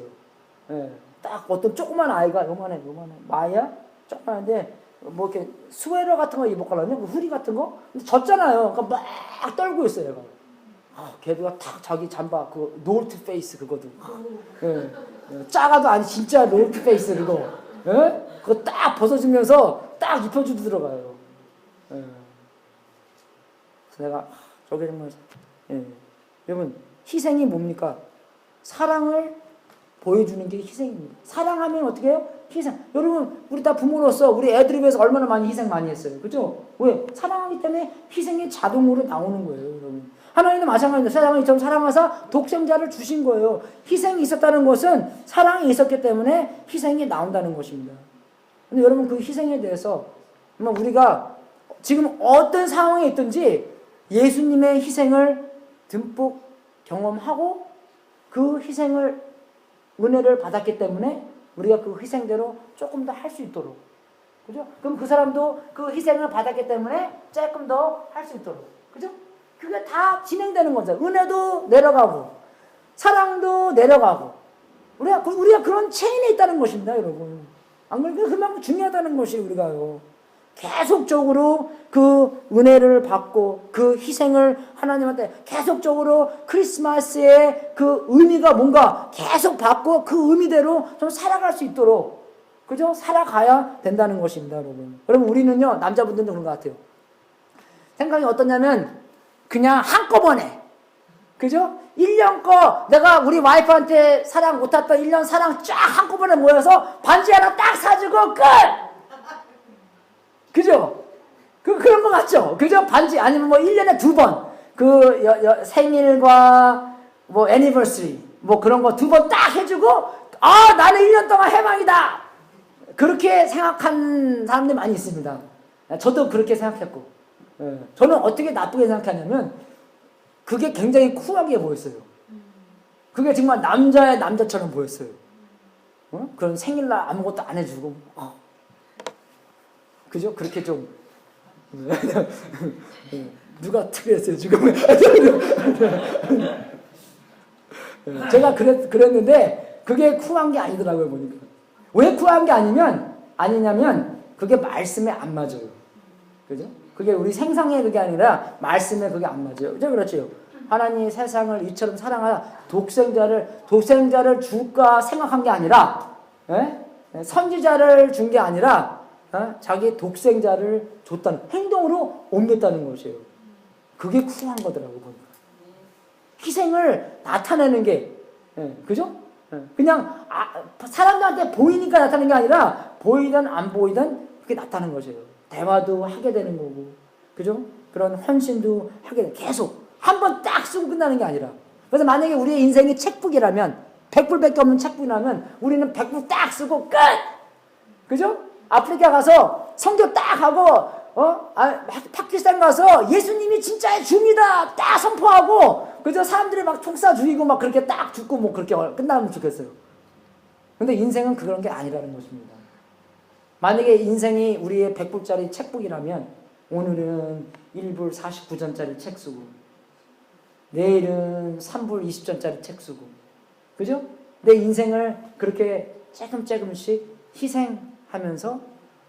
B: 예, 딱 어떤 조그만 아이가 요만해 마야 조그만한데 뭐 이렇게 스웨터 같은 거 입었거든요. 후리 같은 거. 근데 졌잖아요. 그러니까 막 떨고 있어요. 얘가. 걔가 탁 자기 잠바 그 노르트 페이스 그거도. 예, 작아도 아니 진짜 노르트 페이스 그거. 예? 그거 딱 벗어주면서 딱 입혀주고 들어가요. 예. 그래서 내가 저게 정말 여러분 희생이 뭡니까? 사랑을 보여주는 게 희생입니다. 사랑하면 어떻게 해요? 희생. 여러분 우리 다 부모로서 우리 애들을 위해서 얼마나 많이 희생 많이 했어요. 그죠? 왜? 사랑하기 때문에 희생이 자동으로 나오는 거예요. 여러분. 하나님도 마찬가지입니다. 세상을 이처럼 사랑하사 독생자를 주신 거예요. 희생이 있었다는 것은 사랑이 있었기 때문에 희생이 나온다는 것입니다. 근데 여러분 그 희생에 대해서 우리가 지금 어떤 상황에 있든지 예수님의 희생을 듬뿍 경험하고 그 희생을 은혜를 받았기 때문에 우리가 그 희생대로 조금 더 할 수 있도록. 그죠? 그럼 그 사람도 그 희생을 받았기 때문에 조금 더 할 수 있도록. 그죠? 그게 다 진행되는 거죠. 은혜도 내려가고, 사랑도 내려가고. 우리가 그런 체인에 있다는 것입니다, 여러분. 안 그러면 그만큼 중요하다는 것이 우리가요. 계속적으로 그 은혜를 받고 그 희생을 하나님한테 계속적으로 크리스마스의 그 의미가 뭔가 계속 받고 그 의미대로 좀 살아갈 수 있도록 그죠? 살아가야 된다는 것입니다, 여러분. 여러분 우리는요 남자분들도 그런 것 같아요. 생각이 어떠냐면 그냥 한꺼번에 그죠? 1년 거 내가 우리 와이프한테 사랑 못했던 1년 사랑 쫙 한꺼번에 모여서 반지 하나 딱 사주고 끝! 그죠? 그런 거 맞죠? 그죠? 반지, 아니면 뭐 1년에 2번. 생일과 뭐 애니버서리, 뭐 그런 거 2번 딱 해주고, 아, 나는 1년 동안 해방이다. 그렇게 생각한 사람들이 많이 있습니다. 저도 그렇게 생각했고, 저는 어떻게 나쁘게 생각하냐면 그게 굉장히 쿨하게 보였어요. 그게 정말 남자의 남자처럼 보였어요. 그런 생일날 아무것도 안 해주고, 그죠? 그렇게 좀 누가 특별했어요 지금? 제가 그랬는데 그게 쿨한 게 아니더라고요 보니까. 왜 쿨한 게 아니냐면 그게 말씀에 안 맞아요. 그죠? 그게 우리 생상의 그게 아니라 말씀에 그게 안 맞아요. 그렇죠? 하나님이 세상을 이처럼 사랑하여 독생자를 줄까 생각한 게 아니라, 선지자를 준 게 아니라 자기 독생자를 줬다는 행동으로 옮겼다는 것이에요. 그게 쿨한 거더라고 보니까. 희생을 나타내는 게, 그죠? 그냥 사람들한테 보이니까 나타나는 게 아니라 보이든 안 보이든 그게 나타나는 것이에요. 대화도 하게 되는 거고, 그죠? 그런 헌신도 하게 되는, 계속 한 번 딱 쓰고 끝나는 게 아니라. 그래서 만약에 우리의 인생이 책북이라면, 100불밖에 없는 책북이라면 우리는 100불 딱 쓰고 끝! 그죠? 아프리카 가서 선교 딱 하고, 파키스탄 가서 예수님이 진짜의 주입니다! 딱 선포하고, 그죠? 사람들이 막 총사 죽이고 막 그렇게 딱 죽고 뭐 그렇게 끝나면 좋겠어요. 근데 인생은 그런 게 아니라는 것입니다. 만약에 인생이 우리의 100불짜리 책북이라면 오늘은 1불 49전짜리 책 쓰고 내일은 3불 20전짜리 책 쓰고, 그죠? 내 인생을 그렇게 조금씩 희생하면서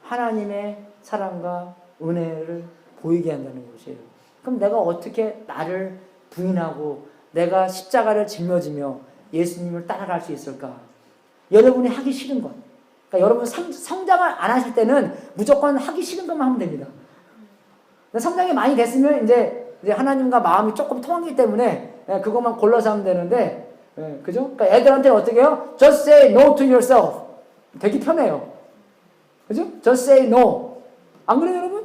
B: 하나님의 사랑과 은혜를 보이게 한다는 것이에요. 그럼 내가 어떻게 나를 부인하고 내가 십자가를 짊어지며 예수님을 따라갈 수 있을까? 여러분이 하기 싫은 것. 그러니까 여러분 성장을 안 하실 때는 무조건 하기 싫은 것만 하면 됩니다. 성장이 많이 됐으면 이제 하나님과 마음이 조금 통하기 때문에 그것만 골라서 하면 되는데, 그죠? 그러니까 애들한테 어떻게 해요? Just say no to yourself. 되게 편해요. 그죠? Just say no. 안 그래요, 여러분?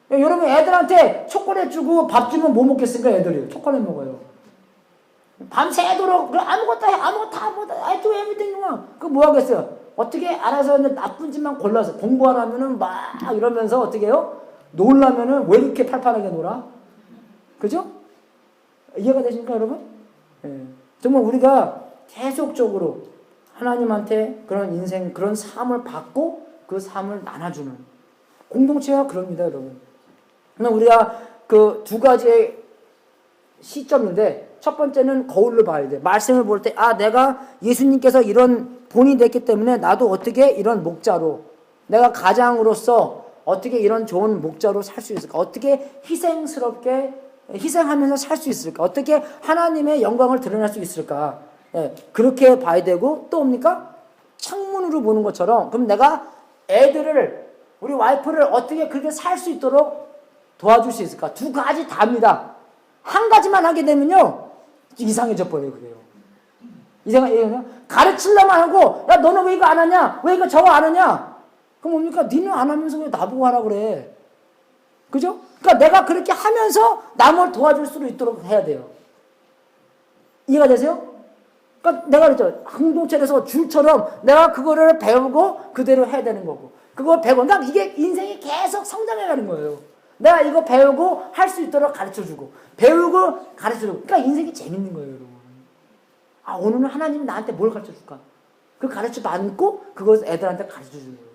B: 여러분 애들한테 초콜릿 주고 밥 주면 뭐 먹겠습니까? 애들이 초콜릿 먹어요. 밤새도록 아무것도 do everything. 그거 뭐 하겠어요? 어떻게 알아서 나쁜 짓만 골라서 공부하라면은 막 이러면서 어떻게 해요? 놀라면은 왜 이렇게 팔팔하게 놀아? 그죠? 이해가 되십니까, 여러분? 정말 우리가 계속적으로 하나님한테 그런 인생, 그런 삶을 받고 그 삶을 나눠주는 공동체가 그럽니다, 여러분. 우리가 그 두 가지의 시점인데, 첫 번째는 거울로 봐야 돼. 말씀을 볼 때, 내가 예수님께서 이런 본이 됐기 때문에 나도 어떻게 이런 목자로, 내가 가장으로서 어떻게 이런 좋은 목자로 살 수 있을까? 어떻게 희생하면서 살 수 있을까? 어떻게 하나님의 영광을 드러낼 수 있을까? 그렇게 봐야 되고, 또 뭡니까? 창문으로 보는 것처럼, 그럼 내가 우리 와이프를 어떻게 그렇게 살 수 있도록 도와줄 수 있을까? 두 가지 다입니다. 한 가지만 하게 되면요, 이상해져 버려요, 그래요. 가르치려면 하고, 야, 너는 왜 이거 안 하냐? 왜 이거 저거 안 하냐? 그럼 뭡니까? 니는 안 하면서 왜 나보고 하라 그래? 그죠? 그러니까 내가 그렇게 하면서 남을 도와줄 수 있도록 해야 돼요. 이해가 되세요? 그러니까 내가 그랬죠. 공동체에서 줄처럼 내가 그거를 배우고 그대로 해야 되는 거고. 그걸 배우고, 그러니까 이게 인생이 계속 성장해 가는 거예요. 내가 이거 배우고 할 수 있도록 가르쳐주고, 배우고 가르쳐주고. 그러니까 인생이 재밌는 거예요, 여러분. 오늘은 하나님이 나한테 뭘 가르쳐줄까? 그 가르쳐 받고, 그것을 애들한테 가르쳐주는 거예요.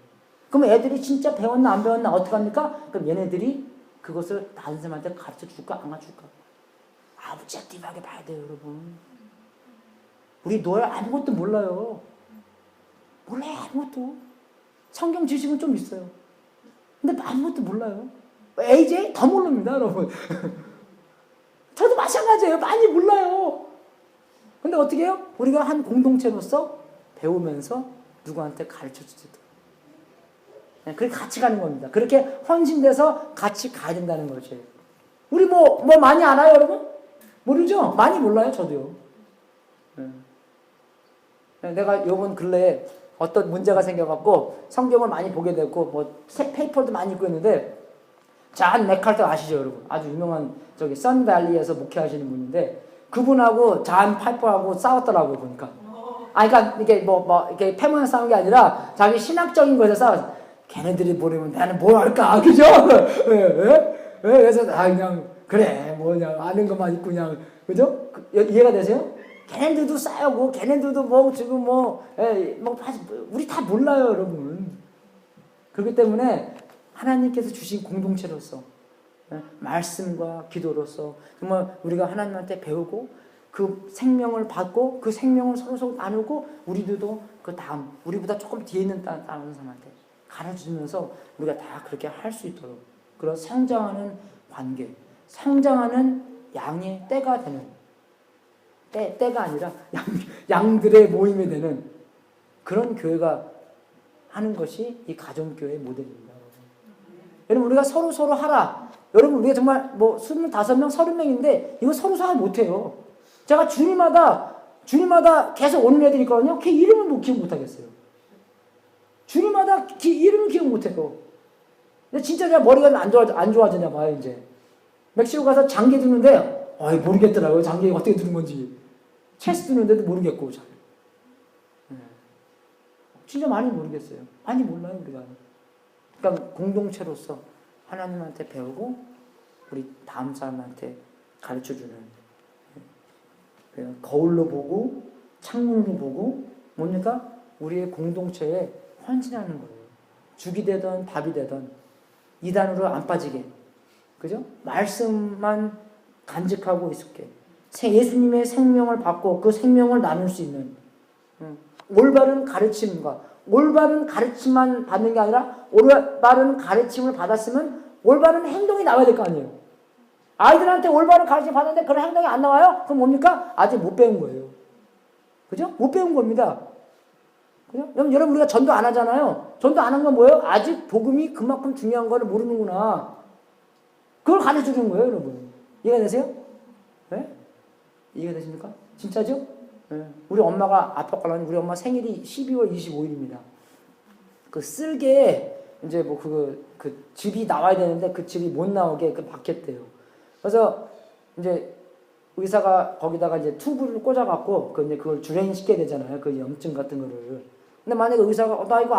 B: 그럼 애들이 진짜 배웠나 안 배웠나 어떻게 합니까? 그럼 얘네들이 그것을 다른 사람한테 가르쳐줄까 안 가르쳐줄까? 오브젝티브하게 봐야 돼요, 여러분. 우리 노예 아무것도 몰라요. 몰라요, 아무것도. 성경 지식은 좀 있어요. 근데 아무것도 몰라요. AJ 더 모릅니다, 여러분. 저도 마찬가지예요. 많이 몰라요. 근데 어떻게 해요? 우리가 한 공동체로서 배우면서 누구한테 가르쳐 주지도. 그렇게 같이 가는 겁니다. 그렇게 헌신돼서 같이 가야 된다는 거죠. 우리 뭐 많이 알아요, 여러분? 모르죠? 많이 몰라요, 저도요. 내가 요번 근래에 어떤 문제가 생겨갖고 성경을 많이 보게 됐고 페이퍼도 많이 읽고 있는데, 존 맥칼터 아시죠, 여러분? 아주 유명한 선밸리에서 목회하시는 분인데, 그분하고 존 파이퍼하고 싸웠더라고요, 보니까. 그러니까 이게 이렇게 패만 싸운 게 아니라 자기 신학적인 것에 싸워. 걔네들이 모르면 나는 뭘 할까, 그죠? 그래서 그냥 그래 뭐냐 아는 것만 있고 그냥 그죠? 이해가 되세요? 걔네들도 싸우고 걔네들도 뭐 지금 우리 다 몰라요, 여러분. 그렇기 때문에 하나님께서 주신 공동체로서 말씀과 기도로서 정말 우리가 하나님한테 배우고 그 생명을 받고 그 생명을 서로 나누고 우리들도 그 다음 우리보다 조금 뒤에 있는 다른 사람한테 가르쳐주면서 우리가 다 그렇게 할 수 있도록 그런 성장하는 관계, 성장하는 양의 떼가 되는 때가 아니라 양들의 모임이 되는 그런 교회가 하는 것이 이 가정교회의 모델입니다. 여러분 우리가 서로 하라. 여러분 우리가 정말 25명, 30명인데 이거 서로 못해요. 제가 주일마다 계속 오는 애들이 있거든요. 걔 이름을 기억 못하겠어요. 주일마다 이름을 기억 못해요. 근데 진짜 제가 머리가 안 좋아지나 봐요, 이제. 멕시코 가서 장기 두는데, 모르겠더라고요. 장기가 어떻게 두는 건지. 체스 두는데도 모르겠고, 잘. 진짜 많이 모르겠어요. 많이 몰라요, 우리가. 그러니까 공동체로서 하나님한테 배우고, 우리 다음 사람한테 가르쳐주는. 거울로 보고, 창문으로 보고, 뭡니까? 우리의 공동체에 헌신하는 거예요. 죽이 되든 밥이 되든 이단으로 안 빠지게, 그죠? 말씀만 간직하고 있을게. 예수님의 생명을 받고 그 생명을 나눌 수 있는 올바른 가르침과 올바른 가르침만 받는 게 아니라 올바른 가르침을 받았으면 올바른 행동이 나와야 될 거 아니에요. 아이들한테 올바른 가르침 받았는데 그런 행동이 안 나와요? 그럼 뭡니까? 아직 못 배운 거예요. 그죠? 못 배운 겁니다. 그죠? 여러분 우리가 전도 안 하잖아요. 전도 안 한 건 뭐예요? 아직 복음이 그만큼 중요한 거를 모르는구나. 그걸 가르쳐 주는 거예요, 여러분. 이해가 되세요? 네? 이해가 되십니까? 진짜죠? 네. 우리 엄마가 아팠거든요. 우리 엄마 생일이 12월 25일입니다. 그 쓸개에 이제 그 즙이 나와야 되는데 그 즙이 못 나오게 막혔대요. 그래서 이제 의사가 거기다가 이제 튜브를 꽂아갖고 그걸 줄행시켜야 되잖아요. 그 염증 같은 거를. 근데 만약에 의사가 나 이거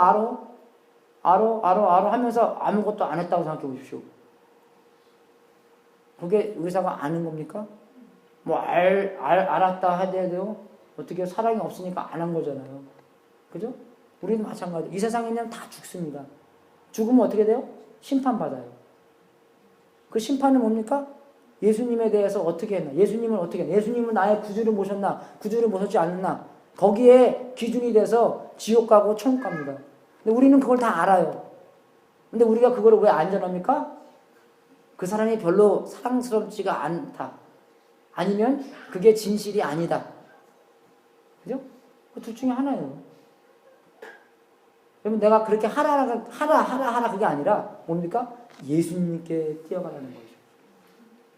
B: 알아 하면서 아무것도 안 했다고 생각해 보십시오. 그게 의사가 아는 겁니까? 알았다 해야 돼요? 어떻게 사랑이 없으니까 안 한 거잖아요. 그죠? 우리는 마찬가지. 이 세상에 있는 다 죽습니다. 죽으면 어떻게 돼요? 심판받아요. 그 심판은 뭡니까? 예수님에 대해서 어떻게 했나? 예수님은 어떻게 했나? 예수님은 나의 구주를 모셨나? 구주를 모셨지 않았나? 거기에 기준이 돼서 지옥 가고 천국 갑니다. 근데 우리는 그걸 다 알아요. 근데 우리가 그걸 왜 안전합니까? 그 사람이 별로 사랑스럽지가 않다. 아니면 그게 진실이 아니다. 그죠? 그 둘 중에 하나예요. 그러면 내가 그렇게 하라 그게 아니라 뭡니까? 예수님께 뛰어가라는 거죠.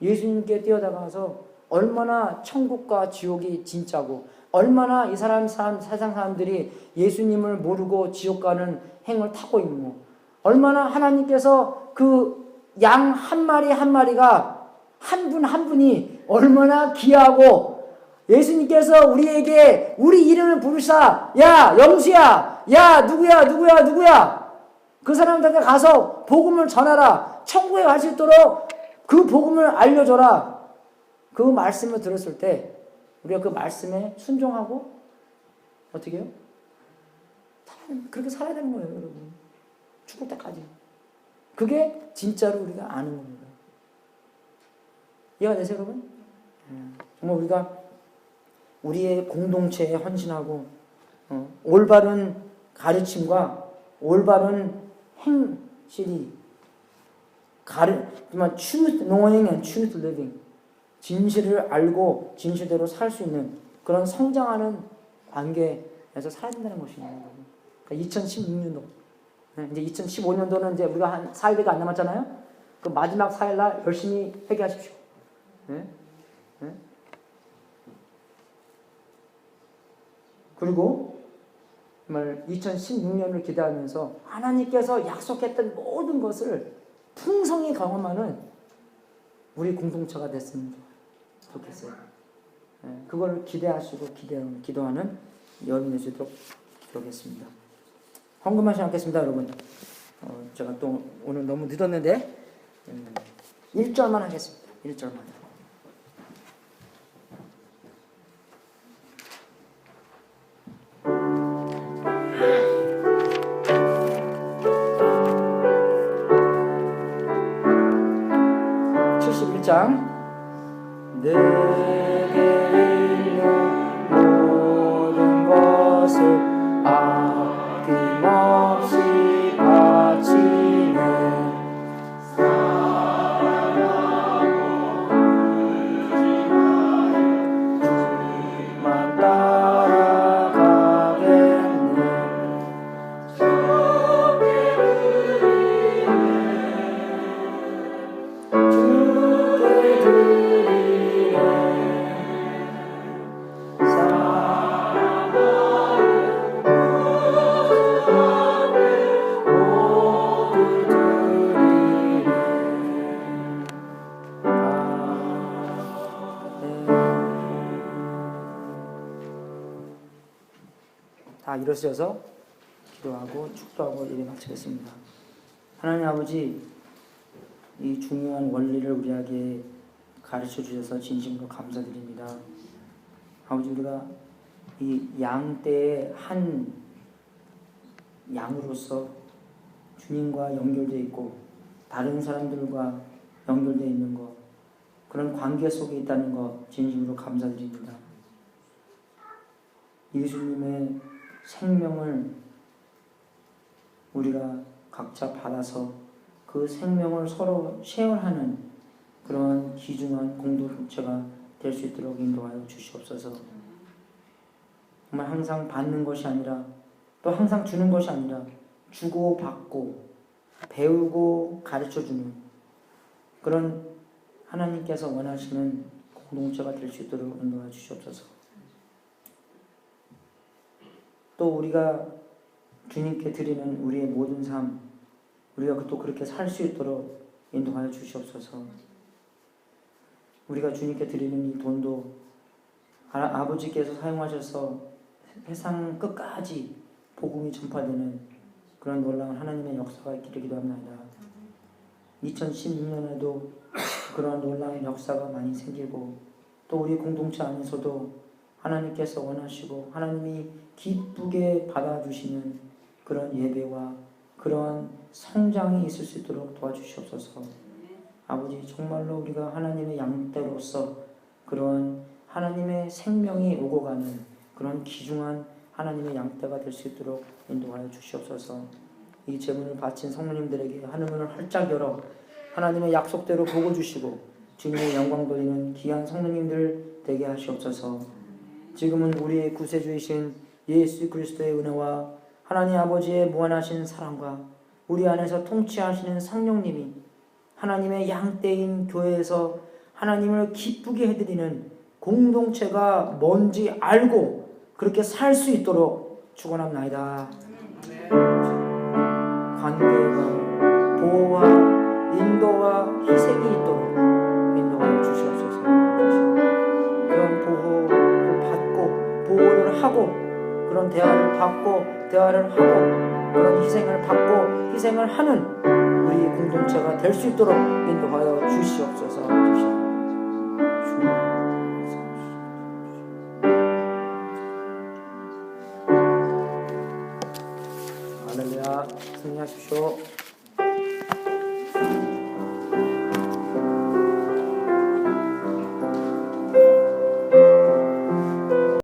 B: 예수님께 뛰어다가서 얼마나 천국과 지옥이 진짜고 얼마나 이 세상 사람들이 예수님을 모르고 지옥 가는 행을 타고 있고 얼마나 하나님께서 그 양 한 마리 한 마리가 한 분 한 분이 얼마나 귀하고 예수님께서 우리에게 우리 이름을 부르사 야 영수야 야 누구야 그 사람들한테 가서 복음을 전하라 천국에 갈 수 있도록 그 복음을 알려줘라. 그 말씀을 들었을 때 우리가 그 말씀에 순종하고 어떻게 해요? 그렇게 살아야 되는 거예요, 여러분. 죽을 때까지. 그게 진짜로 우리가 아는 겁니다. 이해가 되세요, 여러분? 정말 우리가 우리의 공동체에 헌신하고 올바른 가르침과 올바른 행실이 정말 truth knowing and truth living 진실을 알고 진실대로 살 수 있는 그런 성장하는 관계에서 살아야 된다는 것입니다. 그러니까 2016년도 이제 2015년도는 이제 우리가 한 4일밖에 안 남았잖아요. 그 마지막 4일날 열심히 회개하십시오. 네? 네? 그리고 정말 2016년을 기대하면서 하나님께서 약속했던 모든 것을 풍성히 경험하는 우리 공동체가 됐으면 좋겠어요. 네, 그걸 기대하시고 기도하는 열어낼 수 있도록 기도하겠습니다. 헌금하지 않겠습니다, 여러분. 제가 또 오늘 너무 늦었는데 1절만 하겠습니다. 1절만. 내게 있는 모든 것을 아낌없이 바치네. 주만 따라가겠네. 다 일어서서 기도하고 축도하고 예배 마치겠습니다. 하나님 아버지, 이 중요한 원리를 우리에게 가르쳐 주셔서 진심으로 감사드립니다. 아버지, 우리가 이 양떼의 한 양으로서 주님과 연결되어 있고 다른 사람들과 연결되어 있는 것, 그런 관계 속에 있다는 것 진심으로 감사드립니다. 예수님의 생명을 우리가 각자 받아서 그 생명을 서로 쉐어하는 그런 귀중한 공동체가 될 수 있도록 인도하여 주시옵소서. 정말 항상 받는 것이 아니라 또 항상 주는 것이 아니라 주고 받고 배우고 가르쳐주는 그런 하나님께서 원하시는 공동체가 될 수 있도록 인도하여 주시옵소서. 또 우리가 주님께 드리는 우리의 모든 삶, 우리가 또 그렇게 살 수 있도록 인도하여 주시옵소서. 우리가 주님께 드리는 이 돈도 아버지께서 사용하셔서 세상 끝까지 복음이 전파되는 그런 놀라운 하나님의 역사가 있기를 기도합니다. 2016년에도 그런 놀라운 역사가 많이 생기고 또 우리 공동체 안에서도 하나님께서 원하시고 하나님이 기쁘게 받아주시는 그런 예배와 그런 성장이 있을 수 있도록 도와주시옵소서. 아버지, 정말로 우리가 하나님의 양떼로서 그런 하나님의 생명이 오고 가는 그런 귀중한 하나님의 양떼가 될 수 있도록 인도하여 주시옵소서. 이 제문을 바친 성도님들에게 하늘문을 활짝 열어 하나님의 약속대로 복을 주시고 주님의 영광 돌리는 귀한 성도님들 되게 하시옵소서. 지금은 우리의 구세주이신 예수 그리스도의 은혜와 하나님 아버지의 무한하신 사랑과 우리 안에서 통치하시는 성령님이 하나님의 양떼인 교회에서 하나님을 기쁘게 해드리는 공동체가 뭔지 알고 그렇게 살 수 있도록 축원합나이다. 관계와 보호와 인도와 희생이 있도록 인도하여 주시옵소서. 그런 보호를 받고 보호를 하고 그런 대화를 받고 대화를 하고 그런 희생을 받고 희생을 하는 우리 공동체가 될 수 있도록 인도하여 주시옵소서.